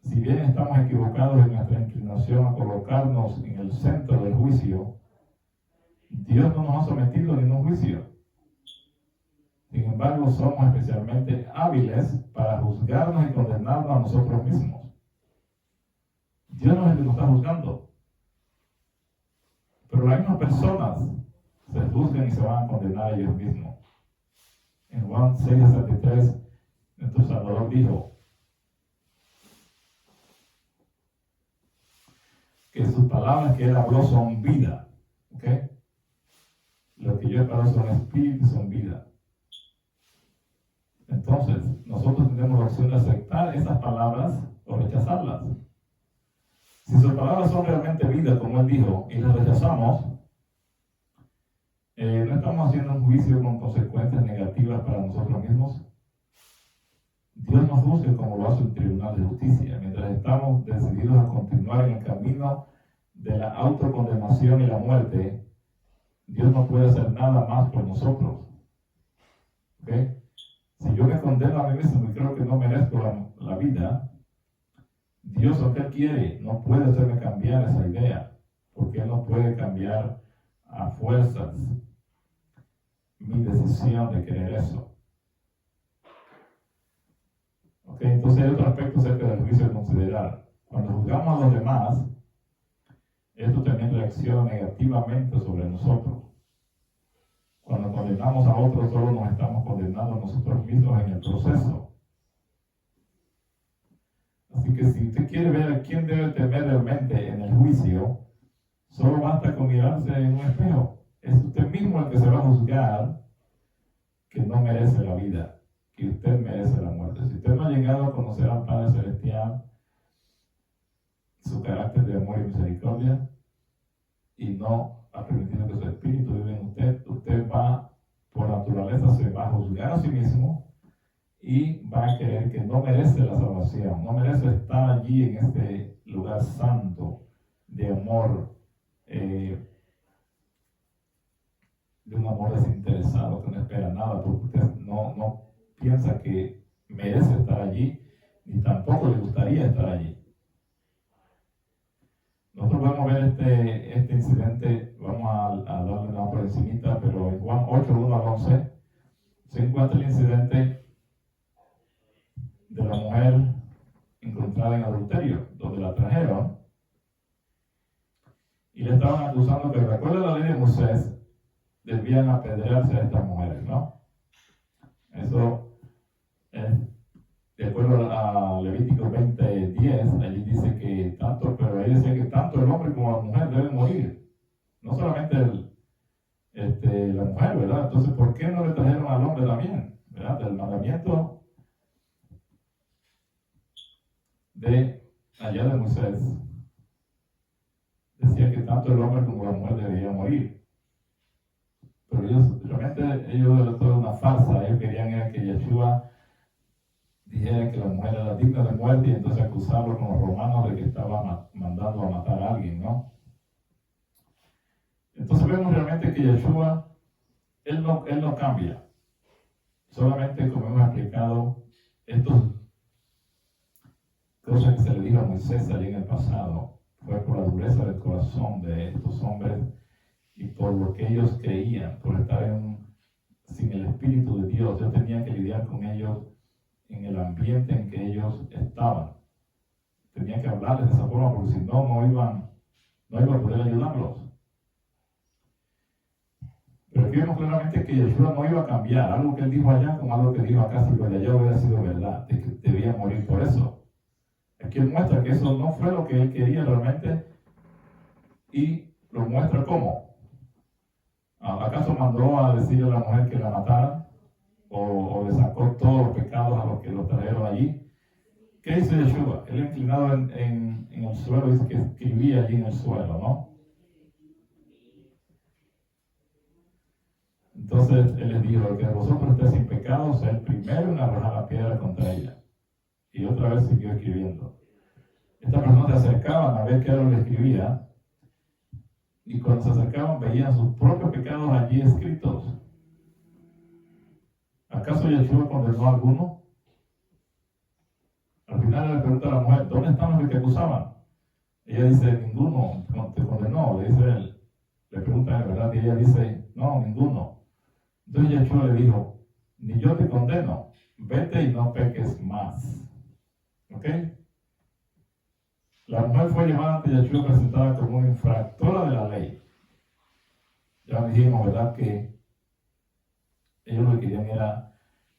si bien estamos equivocados en nuestra inclinación a colocarnos en el centro del juicio, Dios no nos ha sometido a ningún juicio. Sin embargo, somos especialmente hábiles para juzgarnos y condenarnos a nosotros mismos. Dios no es el que nos está juzgando. Pero las mismas personas se juzgan y se van a condenar a ellos mismos. En Juan 6:63, nuestro Salvador dijo que sus palabras que él habló son vida. ¿Ok? Lo que yo he hablado son espíritu y son vida. Entonces, nosotros tenemos la opción de aceptar esas palabras o rechazarlas. Si sus palabras son realmente vida, como él dijo, y las rechazamos, no estamos haciendo un juicio con consecuencias negativas para nosotros mismos. Dios nos juzga como lo hace el Tribunal de Justicia, mientras estamos decididos a continuar en el camino de la autocondenación y la muerte. Dios no puede hacer nada más por nosotros. ¿Ok? Si yo me condeno a mí mismo y creo que no merezco la vida, Dios, aunque Él quiere, no puede hacerme cambiar esa idea, porque Él no puede cambiar a fuerzas mi decisión de querer eso. ¿Ok? Entonces hay otro aspecto acerca del juicio a considerar. Cuando juzgamos a los demás, esto también reacciona negativamente sobre nosotros. Cuando condenamos a otros, solo nos estamos condenando a nosotros mismos en el proceso. Así que si usted quiere ver a quién debe temer realmente en el juicio, solo basta con mirarse en un espejo. Es usted mismo el que se va a juzgar que no merece la vida, que usted merece la muerte. Si usted no ha llegado a conocer al Padre Celestial, su carácter de amor y misericordia, y no ha permitido que su espíritu vive en usted, usted va, por naturaleza, se va a juzgar a sí mismo y va a creer que no merece la salvación, no merece estar allí en este lugar santo de amor, de un amor desinteresado que no espera nada, porque usted no piensa que merece estar allí, ni tampoco le gustaría estar allí. Nosotros podemos ver este incidente, vamos a darle una por encimita, pero en Juan 8, 1 al 11, se encuentra el incidente de la mujer encontrada en adulterio, donde la trajeron y le estaban acusando que, de acuerdo a la ley de Moisés, debían apedrearse a estas mujeres, ¿no? Eso es de acuerdo a Levítico 20:10, allí dice que tanto, pero ahí decía que tanto el hombre como la mujer deben morir. No solamente la mujer, ¿verdad? Entonces, ¿por qué no le trajeron al hombre también? ¿Verdad? Del mandamiento de allá de Moisés decía que tanto el hombre como la mujer deberían morir. Pero ellos era toda una farsa. Ellos querían era que Yeshua dijera que la mujer era digna de muerte y entonces acusarlo con los romanos de que estaba mandando a matar a alguien, ¿no? Entonces vemos realmente que Yeshua, él no cambia. Solamente, como hemos explicado, estas cosas que se le dijo a Moisés allí en el pasado, fue por la dureza del corazón de estos hombres y por lo que ellos creían, por estar sin el Espíritu de Dios. Ellos tenían que lidiar con ellos en el ambiente en que ellos estaban. Tenían que hablarles de esa forma, porque si no iban a poder ayudarlos. Pero aquí vemos claramente que Yeshua no iba a cambiar algo que él dijo allá con algo que dijo acá, si lo de allá hubiera sido verdad, de que debía morir por eso. Aquí él muestra que eso no fue lo que él quería realmente y lo muestra cómo. ¿Acaso mandó a decirle a la mujer que la matara? ¿O le sacó todos los pecados a los que lo trajeron allí? ¿Qué dice Yeshua? Él inclinado en el suelo, dice que escribía allí en el suelo, ¿no? Entonces él les dijo: el que de vosotros esté sin pecado, sea el primero en arrojar la piedra contra ella. Y otra vez siguió escribiendo. Estas personas se acercaban a ver qué era lo que escribía, y cuando se acercaban veían sus propios pecados allí escritos. ¿Acaso Yeshua condenó a alguno? Al final final le pregunta a la mujer, ¿dónde están los que te acusaban? Ella dice, ninguno te condenó, le dice él. Le pregunta, ¿verdad? Y ella dice, no, ninguno. Entonces Yeshua le dijo, ni yo te condeno, vete y no peques más. ¿Ok? La mujer fue llevada ante Yeshua presentada como una infractora de la ley. Ya dijimos, ¿verdad? Que ellos lo que querían era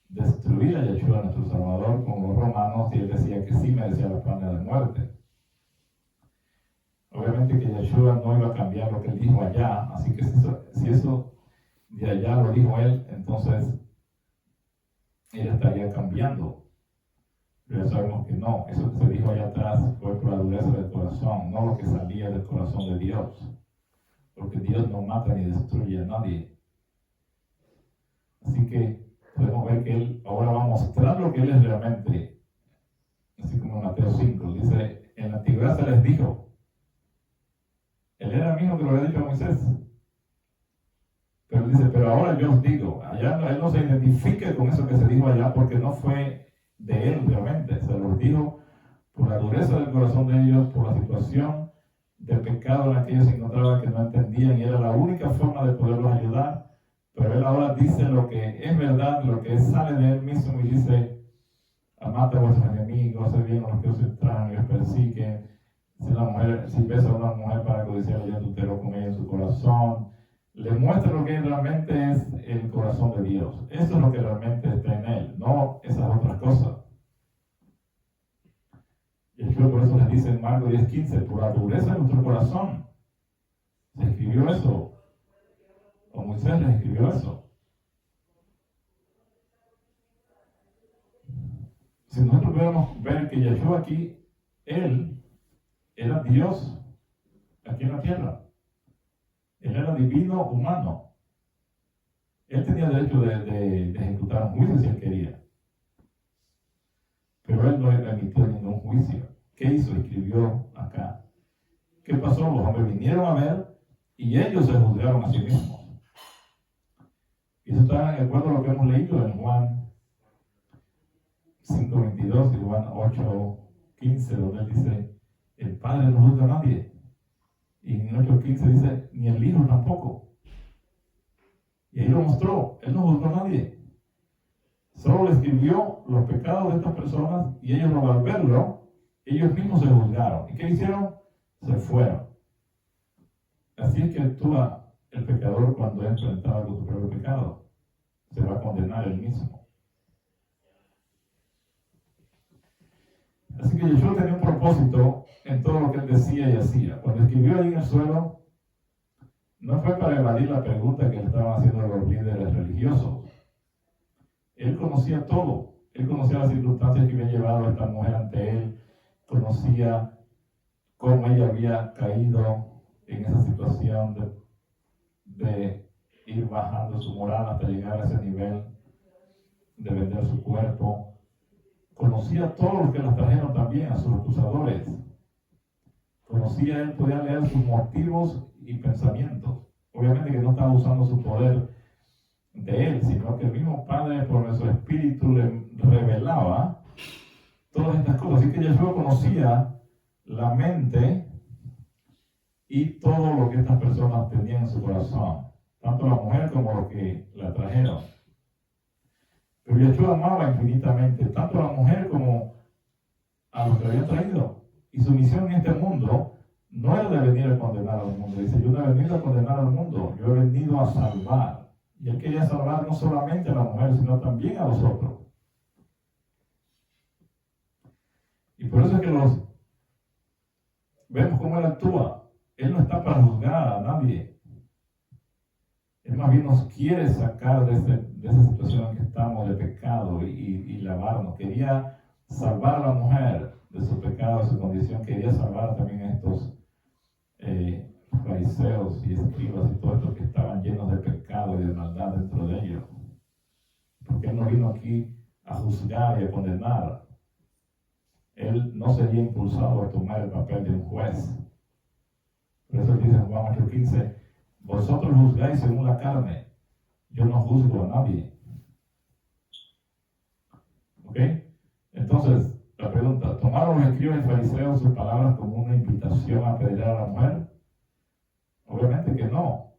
destruir a Yeshua, nuestro Salvador, como los romanos, y él decía que sí merecía la pena de muerte. Obviamente que Yeshua no iba a cambiar lo que él dijo allá, así que si eso de allá lo dijo él, entonces él estaría cambiando. Pero ya sabemos que no, eso que se dijo allá atrás fue por la dureza del corazón, no lo que salía del corazón de Dios. Porque Dios no mata ni destruye a nadie. Así que podemos ver que Él ahora va a mostrar lo que Él es realmente. Así como en Mateo 5, dice, en la antigüedad se les dijo, Él era el mismo que lo había dicho a Moisés. Pero dice, pero ahora yo os digo, allá Él no se identifique con eso que se dijo allá porque no fue de Él realmente. Se los dijo por la dureza del corazón de ellos, por la situación de pecado en la que ellos se encontraban, que no entendían y era la única forma de poderlos ayudar. Pero Él ahora dice lo que es verdad, lo que sale de Él mismo y dice, amad a vuestros enemigos, haced bien a los que os extrañan y os persiguen. Si ves a una mujer para codiciarla, ya adulteró con ella en su corazón. Le muestra lo que realmente es el corazón de Dios. Eso es lo que realmente está en Él, no esas otras cosas. Yeshua por eso les dice en Marcos 10:15, por la dureza de nuestro corazón. Se escribió eso. O Moisés les escribió eso. Si nosotros pudiéramos ver que Yeshua aquí, Él era Dios aquí en la tierra. Él era divino humano. Él tenía derecho de ejecutar un juicio si Él quería. Pero Él no emitió ningún juicio. ¿Qué hizo? Escribió acá. ¿Qué pasó? Los hombres vinieron a ver y ellos se juzgaron a sí mismos. Y eso está de acuerdo a lo que hemos leído en Juan 5:22 y Juan 8:15, donde Él dice, el Padre no juzga a nadie. Y en 8:15 dice, ni el Hijo tampoco. Y ahí lo mostró, Él no juzgó a nadie. Solo le escribió los pecados de estas personas y ellos al verlo, ellos mismos se juzgaron. ¿Y qué hicieron? Se fueron. Así es que actúa el pecador cuando es enfrentado con su propio pecado. Se va a condenar él mismo. Así que Yeshua tenía un propósito en todo lo que él decía y hacía. Cuando escribió ahí en el suelo, no fue para evadir la pregunta que le estaban haciendo los líderes religiosos. Él conocía todo. Él conocía las circunstancias que habían llevado a esta mujer ante él. Conocía cómo ella había caído en esa situación de ir bajando su moral hasta llegar a ese nivel de vender su cuerpo. Conocía a todos los que las trajeron también, a sus acusadores. Conocía, él podía leer sus motivos y pensamientos. Obviamente que no estaba usando su poder de él, sino que el mismo Padre por nuestro espíritu le revelaba todas estas cosas. Así que Yeshua conocía la mente y todo lo que estas personas tenían en su corazón, tanto la mujer como los que la trajeron. Pero Yeshua amaba infinitamente tanto a la mujer como a los que la habían traído. Y su misión en este mundo no era de venir a condenar al mundo. Dice, yo no he venido a condenar al mundo, yo he venido a salvar. Y él quería salvar no solamente a la mujer, sino también a los otros. Y por eso es que vemos cómo él actúa. Él no está para juzgar a nadie. Él más bien nos quiere sacar de esa situación en que estamos de pecado y lavarnos. Quería salvar a la mujer de su pecado, de su condición. Quería salvar también a estos fariseos y escribas y todos estos que estaban llenos de pecado y de maldad dentro de ellos. Porque Él no vino aquí a juzgar y a condenar. Él no sería impulsado a tomar el papel de un juez. Por eso dice en Juan 8:15, vosotros juzgáis según la carne, yo no juzgo a nadie. ¿Ok? Entonces, la pregunta Pregunta, ¿tomaron los escribas y fariseos sus palabras como una invitación a apedrear a la mujer? Obviamente que no,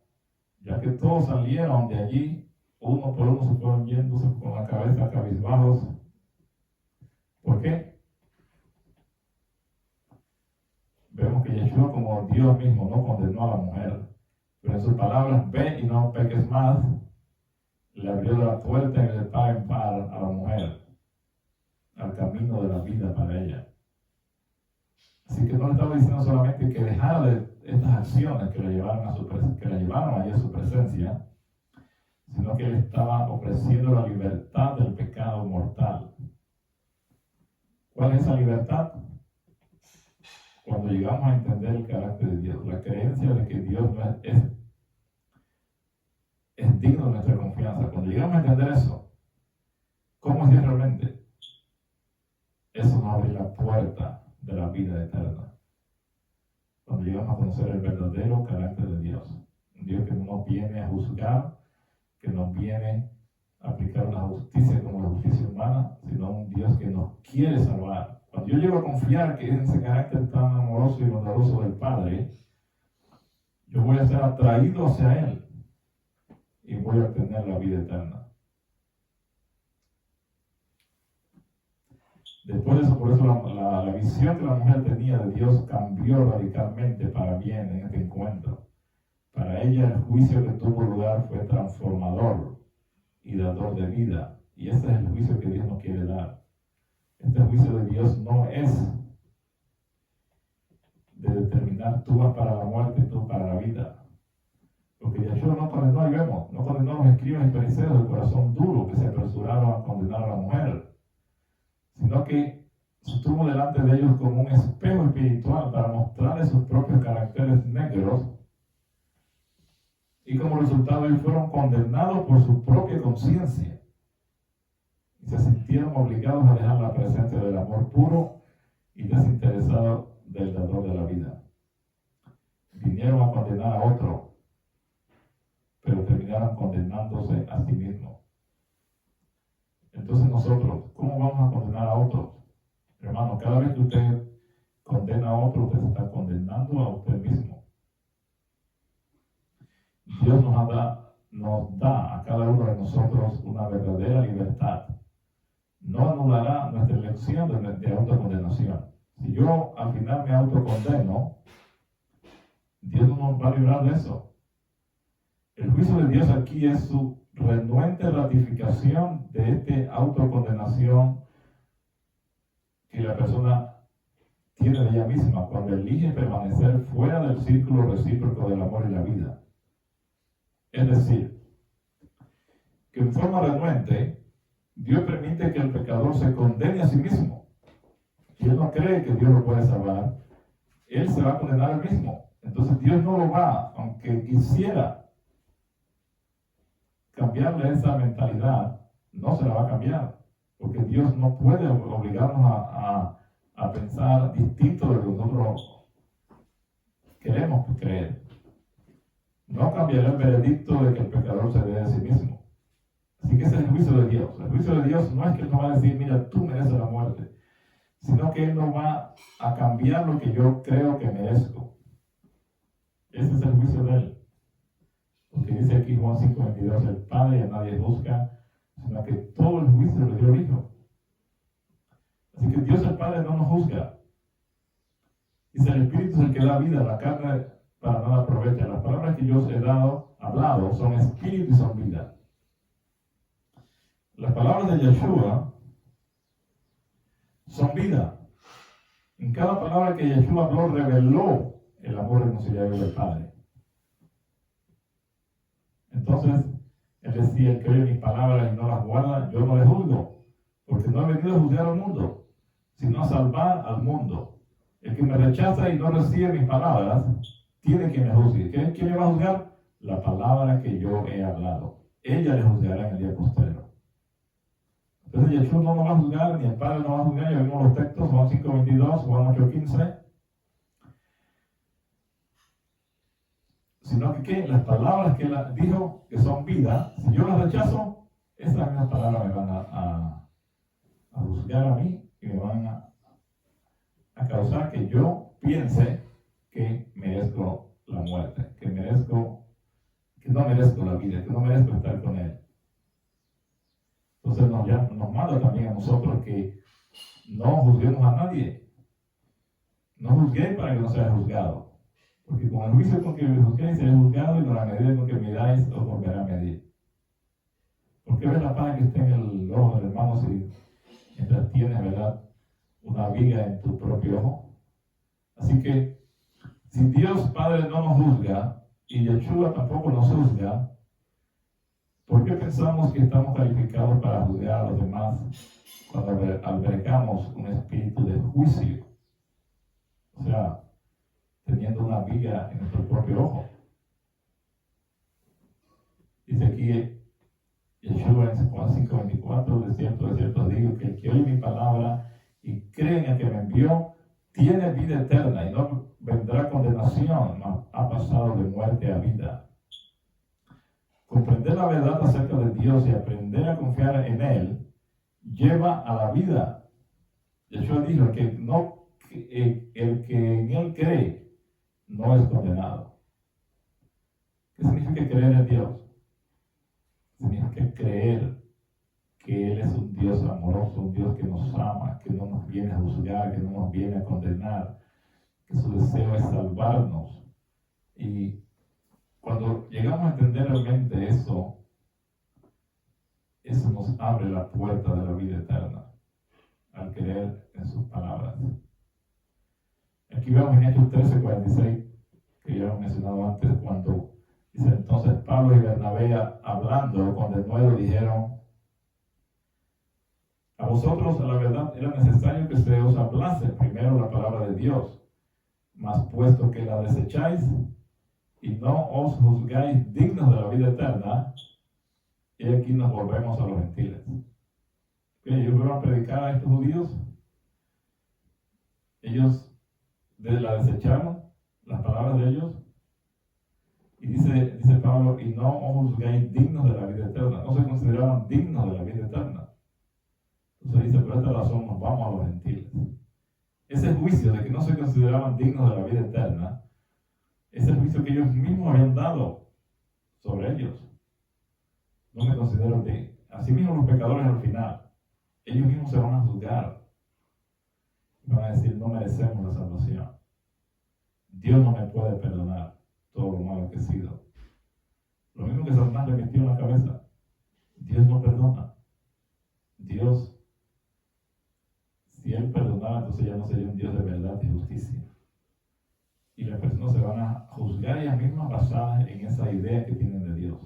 ya que todos salieron de allí, uno por uno se fueron yéndose con la cabeza cabizbajos. ¿Por qué? Vemos que Yeshua, como Dios mismo, no condenó a la mujer, pero en sus palabras, ve y no peques más, le abrió la puerta y de par en par a la mujer, al camino de la vida para ella. Así que no le estaba diciendo solamente que dejara de estas acciones que la llevaron allí a su presencia, sino que él estaba ofreciendo la libertad del pecado mortal. ¿Cuál es esa libertad? Cuando llegamos a entender el carácter de Dios, la creencia de que Dios es digno de nuestra confianza. Cuando llegamos a entender eso, ¿cómo es Dios realmente? Eso nos abre la puerta de la vida eterna. Cuando llegamos a conocer el verdadero carácter de Dios, un Dios que no nos viene a juzgar, que nos viene a aplicar una justicia como la justicia humana, sino un Dios que nos quiere salvar. Cuando yo llego a confiar que en ese carácter tan amoroso y bondadoso del Padre, yo voy a ser atraído hacia Él y voy a obtener la vida eterna. Después de eso, por eso la visión que la mujer tenía de Dios cambió radicalmente para bien en este encuentro. Para ella el juicio que tuvo lugar fue transformador y dador de vida. Y ese es el juicio que Dios nos quiere dar. Este juicio de Dios no es de determinar tú vas para la muerte y tú para la vida. Porque Yeshua no condenó, ahí vemos, no condenó a los escribas y fariseos de corazón duro que se apresuraron a condenar a la mujer, sino que estuvo delante de ellos como un espejo espiritual para mostrarles sus propios caracteres negros, y como resultado ellos fueron condenados por su propia conciencia y se sintieron obligados a dejar la presencia del amor puro y desinteresado del dador de la vida. Vinieron a condenar a otro, pero terminaron condenándose a sí mismos. Entonces nosotros, ¿cómo vamos a condenar a otros? Hermano, cada vez que usted condena a otro, usted se está condenando a usted mismo. Dios nos da a cada uno de nosotros una verdadera libertad. No anulará nuestra elección de autocondenación. Si yo al final me autocondeno, Dios no nos va a librar de eso. El juicio de Dios aquí es su renuente ratificación de esta autocondenación que la persona tiene de ella misma cuando elige permanecer fuera del círculo recíproco del amor y la vida. Es decir, que en forma renuente, Dios permite que el pecador se condene a sí mismo. Si él no cree que Dios lo puede salvar, él se va a condenar a él mismo. Entonces Dios no lo va, aunque quisiera cambiarle esa mentalidad, no se la va a cambiar, porque Dios no puede obligarnos a pensar distinto de lo que nosotros queremos creer. No cambiará el veredicto de que el pecador se dé a sí mismo. Así que ese es el juicio de Dios. El juicio de Dios no es que Él nos va a decir, mira, tú mereces la muerte, sino que Él no va a cambiar lo que yo creo que merezco. Ese es el juicio de Él. Porque dice aquí Juan 5:22, el Padre a nadie juzga, sino que todo el juicio le dio el Hijo. Así que Dios el Padre no nos juzga. Dice, el Espíritu es el que da vida, la carne para nada aprovecha. Las palabras que yo os he hablado son espíritu y son vida. Las palabras de Yeshua son vida. En cada palabra que Yeshua habló, reveló el amor irrenunciable del Padre. Entonces, Él decía, el que oye mis palabras y no las guarda, yo no le juzgo, porque no he venido a juzgar al mundo, sino a salvar al mundo. El que me rechaza y no recibe mis palabras, tiene quien me juzgue. ¿Quién me va a juzgar? La palabra que yo he hablado. Ella le juzgará en el día posterior. Entonces Yeshua no nos va a juzgar, ni el Padre nos va a juzgar. Ya vimos los textos, Juan 5:22, Juan 8:15. Sino que las palabras que Él dijo, que son vida, si yo las rechazo, esas mismas palabras me van a juzgar a mí y me van a causar que yo piense que merezco la muerte, que no merezco la vida, que no merezco estar con Él. Entonces nos manda también a nosotros que no juzguemos a nadie. No juzguéis para que no seas juzgado. Porque con el juicio con que juzguéis seréis juzgado, y con la medida con que miráis os volverá a medir. ¿Por qué ves la paja que está en el ojo del hermano si mientras tienes, verdad, una viga en tu propio ojo? Así que, si Dios Padre no nos juzga, y Yeshua tampoco nos juzga, ¿por qué pensamos que estamos calificados para juzgar a los demás cuando albergamos un espíritu de juicio? O sea, teniendo una viga en nuestro propio ojo. Dice aquí Yeshua en Juan 5:24, de cierto digo, que el que oye mi palabra y cree en el que me envió, tiene vida eterna y no vendrá condenación, mas ha pasado de muerte a vida. Comprender la verdad acerca de Dios y aprender a confiar en Él lleva a la vida. Yeshua dijo, el que en Él cree no es condenado. ¿Qué significa creer en Dios? Significa creer que Él es un Dios amoroso, un Dios que nos ama, que no nos viene a juzgar, que no nos viene a condenar, que su deseo es salvarnos. Y cuando llegamos a entender realmente eso nos abre la puerta de la vida eterna, al creer en sus palabras. Aquí vemos en Hechos 13:46, que ya hemos mencionado antes, cuando dice: entonces Pablo y Bernabé, hablando con denuedo, dijeron: a vosotros, a la verdad, era necesario que se os hablase primero la palabra de Dios, mas puesto que la desecháis y no os juzgáis dignos de la vida eterna, y aquí nos volvemos a los gentiles. Ellos fueron a predicar a estos judíos, ellos la desecharon, las palabras de ellos, y dice Pablo, y no os juzgáis dignos de la vida eterna, no se consideraban dignos de la vida eterna. Entonces dice, por esta razón nos vamos a los gentiles. Ese juicio de que no se consideraban dignos de la vida eterna, es el juicio que ellos mismos habían dado sobre ellos. No me considero digno. Así mismo los pecadores al final, ellos mismos se van a juzgar. Van a decir, no merecemos la salvación. Dios no me puede perdonar todo lo malo que he sido. Lo mismo que Satanás le metió en la cabeza. Dios no perdona. Dios, si Él perdonara, entonces ya no sería un Dios de verdad y justicia. Y las personas se van a juzgar ellas mismas basadas en esa idea que tienen de Dios.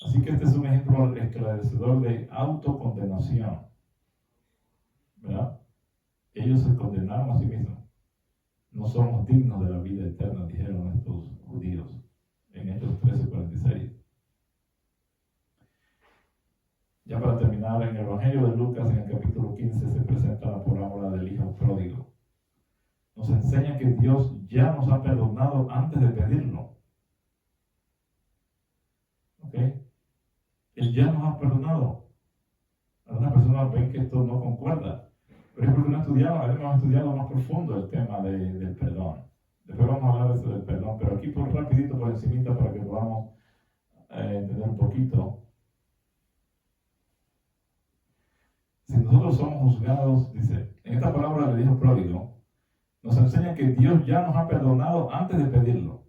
Así que este es un ejemplo esclarecedor de autocondenación, ¿verdad? Ellos se condenaron a sí mismos. No somos dignos de la vida eterna, dijeron estos judíos en Hechos 13:46. Ya para terminar, en el Evangelio de Lucas, en el capítulo 15, se presenta la parábola del hijo pródigo. Nos enseña que Dios ya nos ha perdonado antes de pedirlo. ¿Ok? Él ya nos ha perdonado. Algunas personas ven que esto no concuerda, pero es porque no hemos estudiado más profundo el tema del perdón. Después vamos a hablar de eso del perdón, pero aquí rapidito por encimita para que podamos entender un poquito. Si nosotros somos juzgados, dice, en esta palabra del hijo pródigo, nos enseña que Dios ya nos ha perdonado antes de pedirlo.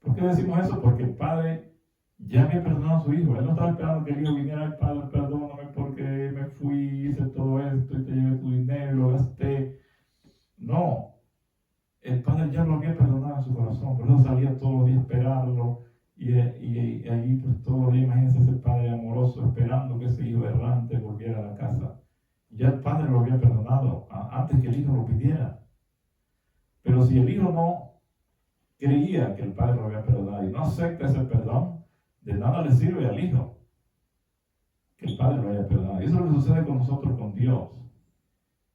¿Por qué decimos eso? Porque el Padre ya había perdonado a su hijo. Él no estaba esperando que el hijo viniera: al Padre, perdóname porque me fui, hice todo esto y te llevé tu dinero y lo gasté. No. El Padre ya lo había perdonado en su corazón. Por eso salía todos los días a esperarlo. Y allí, pues todos los días, imagínense ese Padre amoroso esperando que ese hijo errante volviera a la casa. Ya el Padre lo había perdonado antes que el hijo lo pidiera. Pero si el hijo no creía que el Padre lo había perdonado y no acepta ese perdón, de nada le sirve al hijo que el Padre lo haya perdonado. Y eso es lo que sucede con nosotros, con Dios.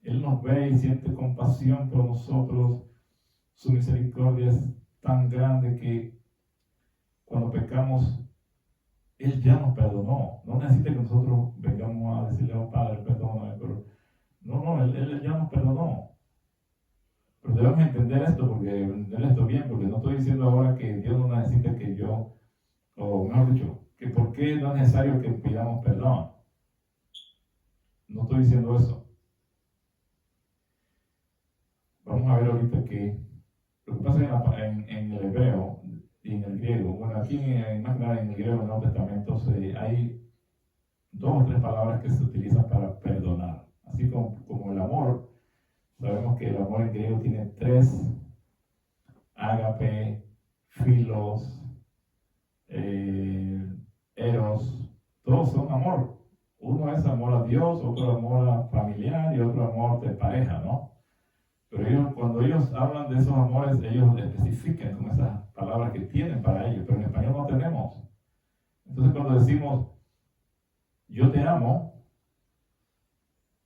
Él nos ve y siente compasión por nosotros. Su misericordia es tan grande que cuando pecamos, Él ya nos perdonó. No necesita que nosotros vengamos a decirle: oh Padre, perdóname, pero No, él ya nos perdonó. Pero debemos entender esto, porque entender esto bien, porque no estoy diciendo ahora que Dios no necesita que yo, o mejor dicho, que por qué no es necesario que pidamos perdón. No estoy diciendo eso. Vamos a ver ahorita que lo que pasa en el hebreo y en el griego, bueno, aquí más que nada en el griego en el Nuevo Testamento hay 2 o 3 palabras que se utilizan para perdonar. Así como el amor, sabemos que el amor en griego tiene 3: ágape, filos, eros, todos son amor. Uno es amor a Dios, otro amor familiar y otro amor de pareja, ¿no? Pero cuando ellos hablan de esos amores, ellos especifican con esas palabras que tienen para ellos, pero en español no tenemos. Entonces cuando decimos yo te amo,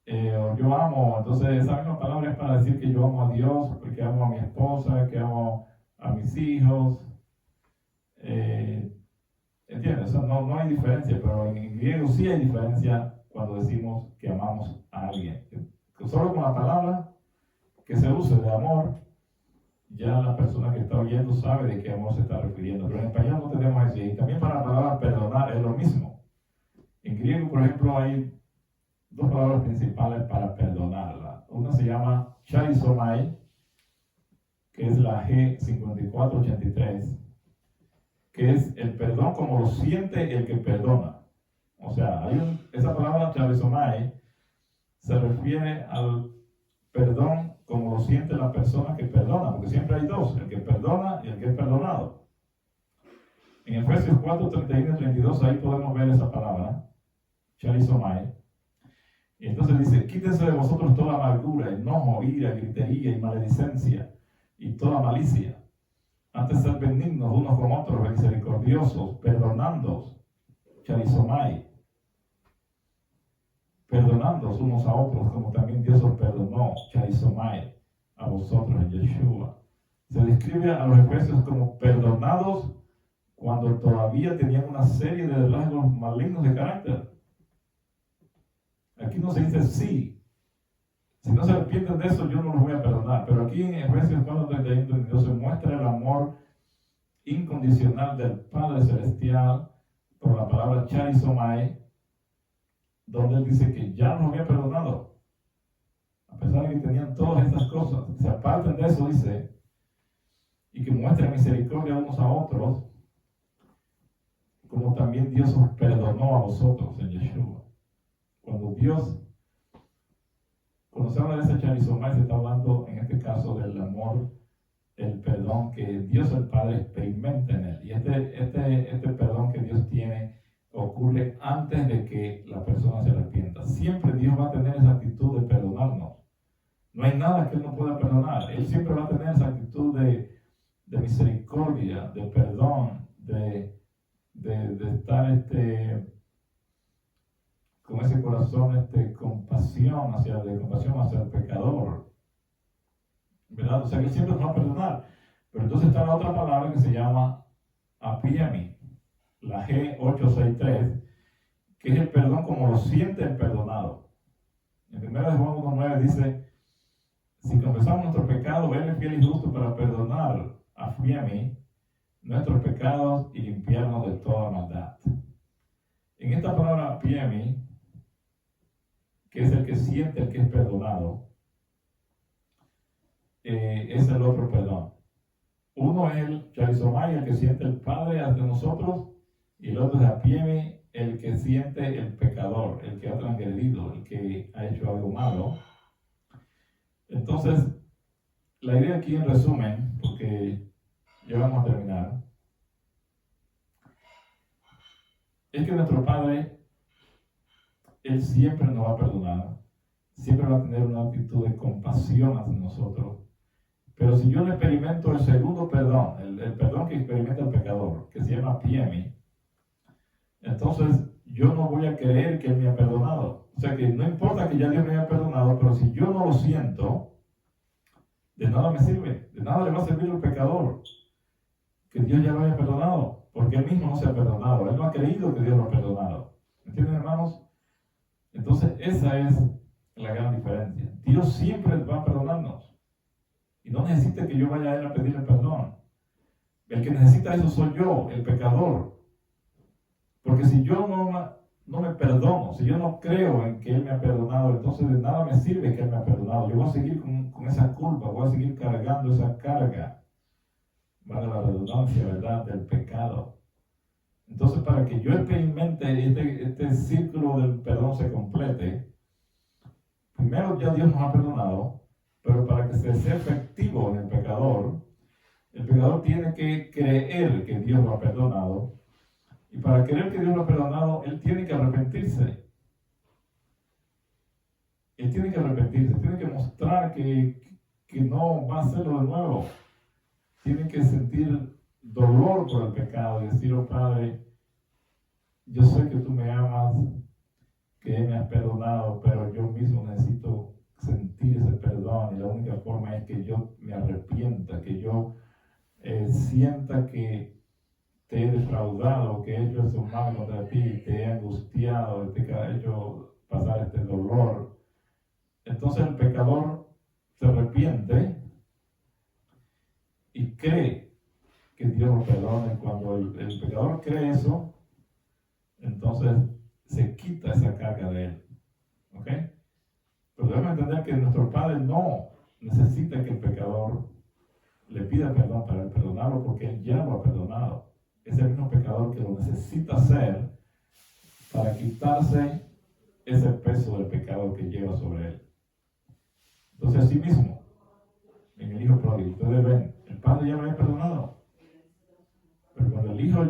o yo amo, entonces esa misma palabra es para decir que yo amo a Dios, porque amo a mi esposa, que amo a mis hijos. ¿Entiendes? O sea, no hay diferencia, pero en griego sí hay diferencia cuando decimos que amamos a alguien. Solo con la palabra que se use de amor, ya la persona que está oyendo sabe de qué amor se está refiriendo. Pero en español no tenemos eso. Y también para la palabra perdonar es lo mismo. En griego, por ejemplo, hay 2 palabras principales para perdonarla. Una se llama charizomai, que es la G5483, que es el perdón como lo siente el que perdona. O sea, esa palabra charizomai se refiere al perdón como lo siente la persona que perdona, porque siempre hay 2, el que perdona y el que es perdonado. En Efesios 4, 31 y 32, ahí podemos ver esa palabra, charizomai. Y entonces dice, quítense de vosotros toda amargura, enojo, ira, gritería y maledicencia, y toda malicia. Antes ser benignos unos con otros, misericordiosos, perdonándoos, charizomai, perdonándoos unos a otros, como también Dios os perdonó, charizomai, a vosotros en Yeshua. Se describe a los efesios como perdonados cuando todavía tenían una serie de rasgos malignos de carácter. Aquí no se dice sí. Si no se arrepienten de eso, yo no los voy a perdonar. Pero aquí en Efesios 4:31 se muestra el amor incondicional del Padre Celestial por la palabra charizomai, donde él dice que ya nos había perdonado. A pesar de que tenían todas estas cosas, se aparten de eso, dice, y que muestren misericordia unos a otros, como también Dios os perdonó a vosotros en Yeshua. Cuando se habla de ese charizomai, se está hablando en este caso del amor, el perdón que Dios el Padre experimenta en él. Y este perdón que Dios tiene ocurre antes de que la persona se arrepienta. Siempre Dios va a tener esa actitud de perdonarnos. No hay nada que Él no pueda perdonar. Él siempre va a tener esa actitud de misericordia, de perdón, de estar con ese corazón compasión hacia el pecador, ¿verdad? O sea que siempre nos va a perdonar. Pero entonces está la otra palabra que se llama apiemi, la G863, que es el perdón como lo siente el perdonado. En 1 Juan 1:9 dice, si confesamos nuestro pecado, Él es fiel y justo para perdonar apiemi nuestros pecados y limpiarnos de toda maldad. En esta palabra apiemi, que es el que siente el que es perdonado, es el otro perdón. Uno es el charizomai, el que siente el Padre ante nosotros, y el otro es apiemi, el que siente el pecador, el que ha transgredido, el que ha hecho algo malo. Entonces, la idea aquí en resumen, porque ya vamos a terminar, es que nuestro Padre, Él siempre nos va a perdonar, siempre va a tener una actitud de compasión hacia nosotros. Pero si yo no experimento el segundo perdón, el perdón que experimenta el pecador, que se llama piemi, entonces yo no voy a creer que Él me ha perdonado. O sea que no importa que ya Dios me haya perdonado, pero si yo no lo siento, de nada me sirve, de nada le va a servir al pecador que Dios ya lo haya perdonado, porque Él mismo no se ha perdonado, Él no ha creído que Dios lo ha perdonado. ¿Entienden, hermanos? Entonces esa es la gran diferencia. Dios siempre va a perdonarnos. Y no necesita que yo vaya a Él a pedirle perdón. El que necesita eso soy yo, el pecador. Porque si yo no me perdono, si yo no creo en que Él me ha perdonado, entonces de nada me sirve que Él me ha perdonado. Yo voy a seguir con esa culpa, voy a seguir cargando esa carga, vale la redundancia, ¿verdad?, del pecado. Entonces, para que yo experimente este círculo del perdón se complete, primero ya Dios nos ha perdonado, pero para que sea efectivo en el pecador tiene que creer que Dios lo ha perdonado. Y para creer que Dios lo ha perdonado, él tiene que arrepentirse. Él tiene que arrepentirse, tiene que mostrar que no va a hacerlo de nuevo. Tiene que sentir dolor por el pecado y decir: oh Padre, yo sé que tú me amas, que me has perdonado, pero yo mismo necesito sentir ese perdón, y la única forma es que yo me arrepienta, que yo sienta que te he defraudado, que he hecho eso mal contra ti, te he angustiado, te he hecho pasar este dolor. Entonces el pecador se arrepiente y cree que Dios lo perdona. Y cuando el pecador cree eso, entonces se quita esa carga de él. ¿Ok? Pero debemos entender que nuestro Padre no necesita que el pecador le pida perdón para él perdonarlo, porque él ya lo ha perdonado. Es el mismo pecador que lo necesita hacer para quitarse ese peso del pecado que lleva sobre él. Entonces, así mismo, en el hijo pródigo, ustedes ven, el padre ya lo había perdonado. Pero cuando el hijo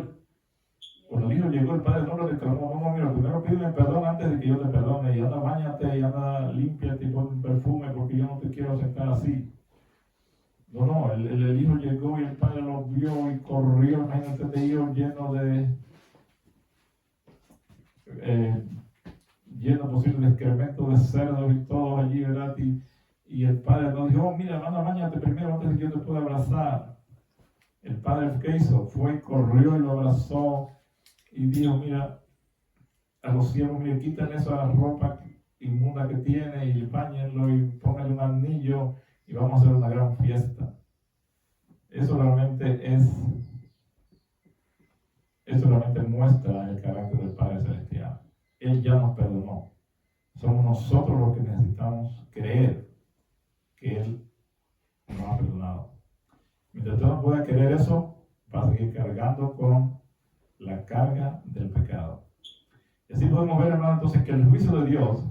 llegó, el padre no lo reclamó: no, mira, primero pídeme perdón antes de que yo te perdone, y anda, báñate, y anda, límpiate y pon un perfume, porque yo no te quiero aceptar así. No, el hijo llegó y el padre lo vio y corrió. Imagínate este hijo lleno posible de excremento de cerdos y todo allí, ¿verdad? Y el padre no dijo: oh, mira, anda, báñate primero antes de que yo te pueda abrazar. El padre, ¿qué hizo? Fue, corrió y lo abrazó y dijo: mira, a los siervos, mire, quítenle esa ropa inmunda que tiene y báñenlo y pónganle un anillo y vamos a hacer una gran fiesta. Eso realmente muestra el carácter del Padre Celestial. Él ya nos perdonó. Somos nosotros los que necesitamos creer que Él nos ha perdonado. Mientras usted no pueda creer eso, va a seguir cargando con la carga del pecado. Y así podemos ver, hermano, entonces, que el juicio de Dios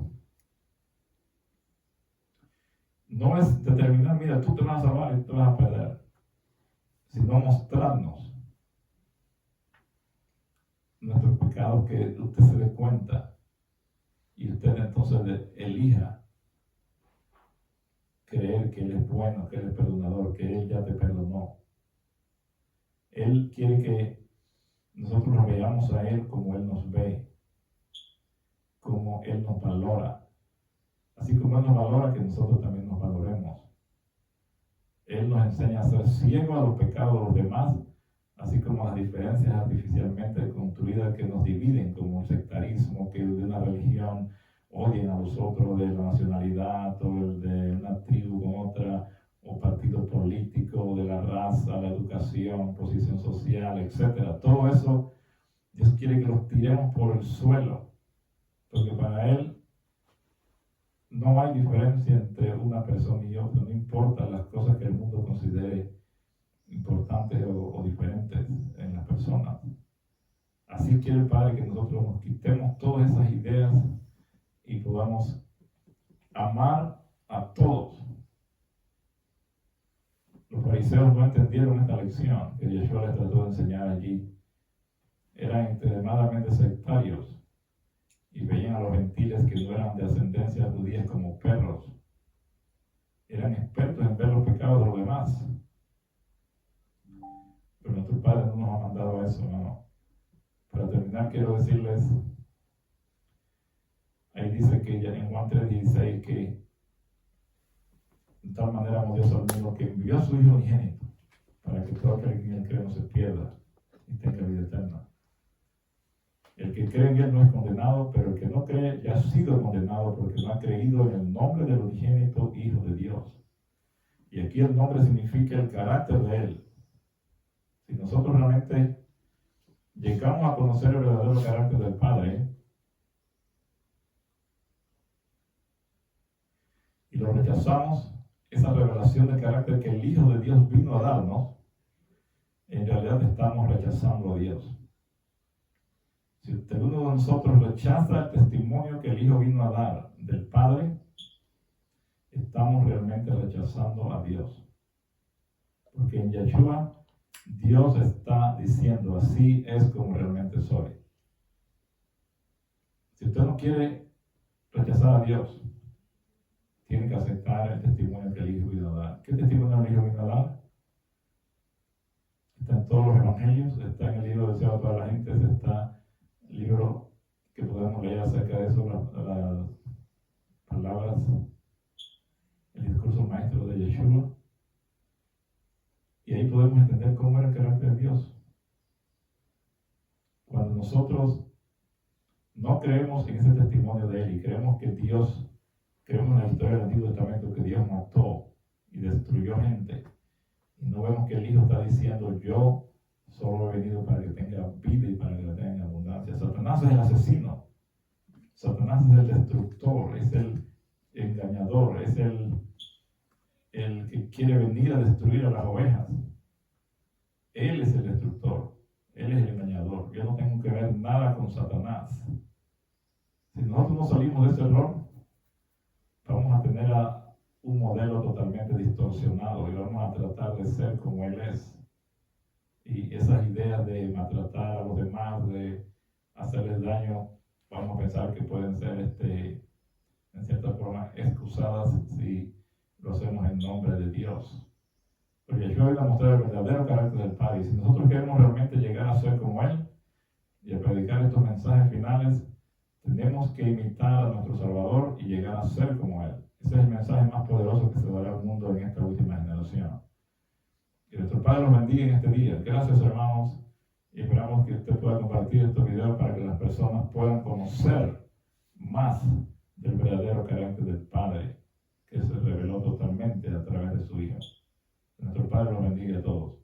no es determinar: mira, tú te vas a salvar y te vas a perder, sino mostrarnos nuestros pecados, que usted se dé cuenta y usted entonces elija creer que Él es bueno, que Él es perdonador, que Él ya te perdonó. Él quiere que nosotros nos veamos a Él como Él nos ve, como Él nos valora, así como Él nos valora, que nosotros también nos valoremos. Él nos enseña a ser ciegos a los pecados de los demás, así como las diferencias artificialmente construidas que nos dividen, como el sectarismo, que de una religión odien a los otros, de la nacionalidad, o de una tribu con otra, o partido político, de la raza, la educación, posición social, etc. Todo eso, Dios quiere que los tiremos por el suelo, porque para Él no hay diferencia entre una persona y otra, no importa las cosas que el mundo considere importantes o diferentes en las personas. Así quiere el Padre que nosotros nos quitemos todas esas ideas y podamos amar a todos. Los fariseos no entendieron esta lección que Yeshua les trató de enseñar allí. Eran extremadamente sectarios y veían a los gentiles que no eran de ascendencia judía como perros. Eran expertos en ver los pecados de los demás. Pero nuestro Padre no nos ha mandado a eso, hermano. Para terminar, quiero decirles, ahí dice que ya en Juan 3:16, que de tal manera amó Dios al mundo que envió a su Hijo unigénito, para que todo aquel que en él cree no se pierda y tenga vida eterna. El que cree en Él no es condenado, pero el que no cree ya ha sido condenado porque no ha creído en el nombre del unigénito Hijo de Dios. Y aquí el nombre significa el carácter de Él. Si nosotros realmente llegamos a conocer el verdadero carácter del Padre y lo rechazamos, esa revelación de carácter que el Hijo de Dios vino a darnos, en realidad estamos rechazando a Dios. Si uno de nosotros rechaza el testimonio que el Hijo vino a dar del Padre, estamos realmente rechazando a Dios. Porque en Yeshua, Dios está diciendo, así es como realmente soy. Si usted no quiere rechazar a Dios, tiene que aceptar el testimonio que el Hijo vino a dar. ¿Qué testimonio el Hijo vino a dar? Está en todos los evangelios, está en el libro del cielo a toda la gente, está el libro que podemos leer acerca de eso, las palabras, el discurso maestro de Yeshua. Y ahí podemos entender cómo era el carácter de Dios. Cuando nosotros no creemos en ese testimonio de Él y creemos que Dios, creemos en la historia del Antiguo Testamento que Dios mató y destruyó gente, y no vemos que el Hijo está diciendo, yo solo he venido para que tenga vida y para que la tenga en abundancia. Satanás es el asesino, Satanás es el destructor, es el engañador, es el que quiere venir a destruir a las ovejas. Él es el destructor, Él es el engañador. Yo no tengo que ver nada con Satanás. Si nosotros no salimos de ese error, vamos a tener un modelo totalmente distorsionado y vamos a tratar de ser como Él es. Y esas ideas de maltratar a los demás, de hacerles daño, vamos a pensar que pueden ser en cierta forma excusadas si lo hacemos en nombre de Dios. Pero Yeshua vino a mostrar el verdadero carácter del Padre. Y si nosotros queremos realmente llegar a ser como Él y a predicar estos mensajes finales, tenemos que imitar a nuestro Salvador y llegar a ser como Él. Ese es el mensaje más poderoso que se dará al mundo en esta última generación. Que nuestro Padre los bendiga en este día. Gracias, hermanos, y esperamos que usted pueda compartir estos videos para que las personas puedan conocer más del verdadero carácter del Padre, que se reveló totalmente a través de su Hijo. Que nuestro Padre los bendiga a todos.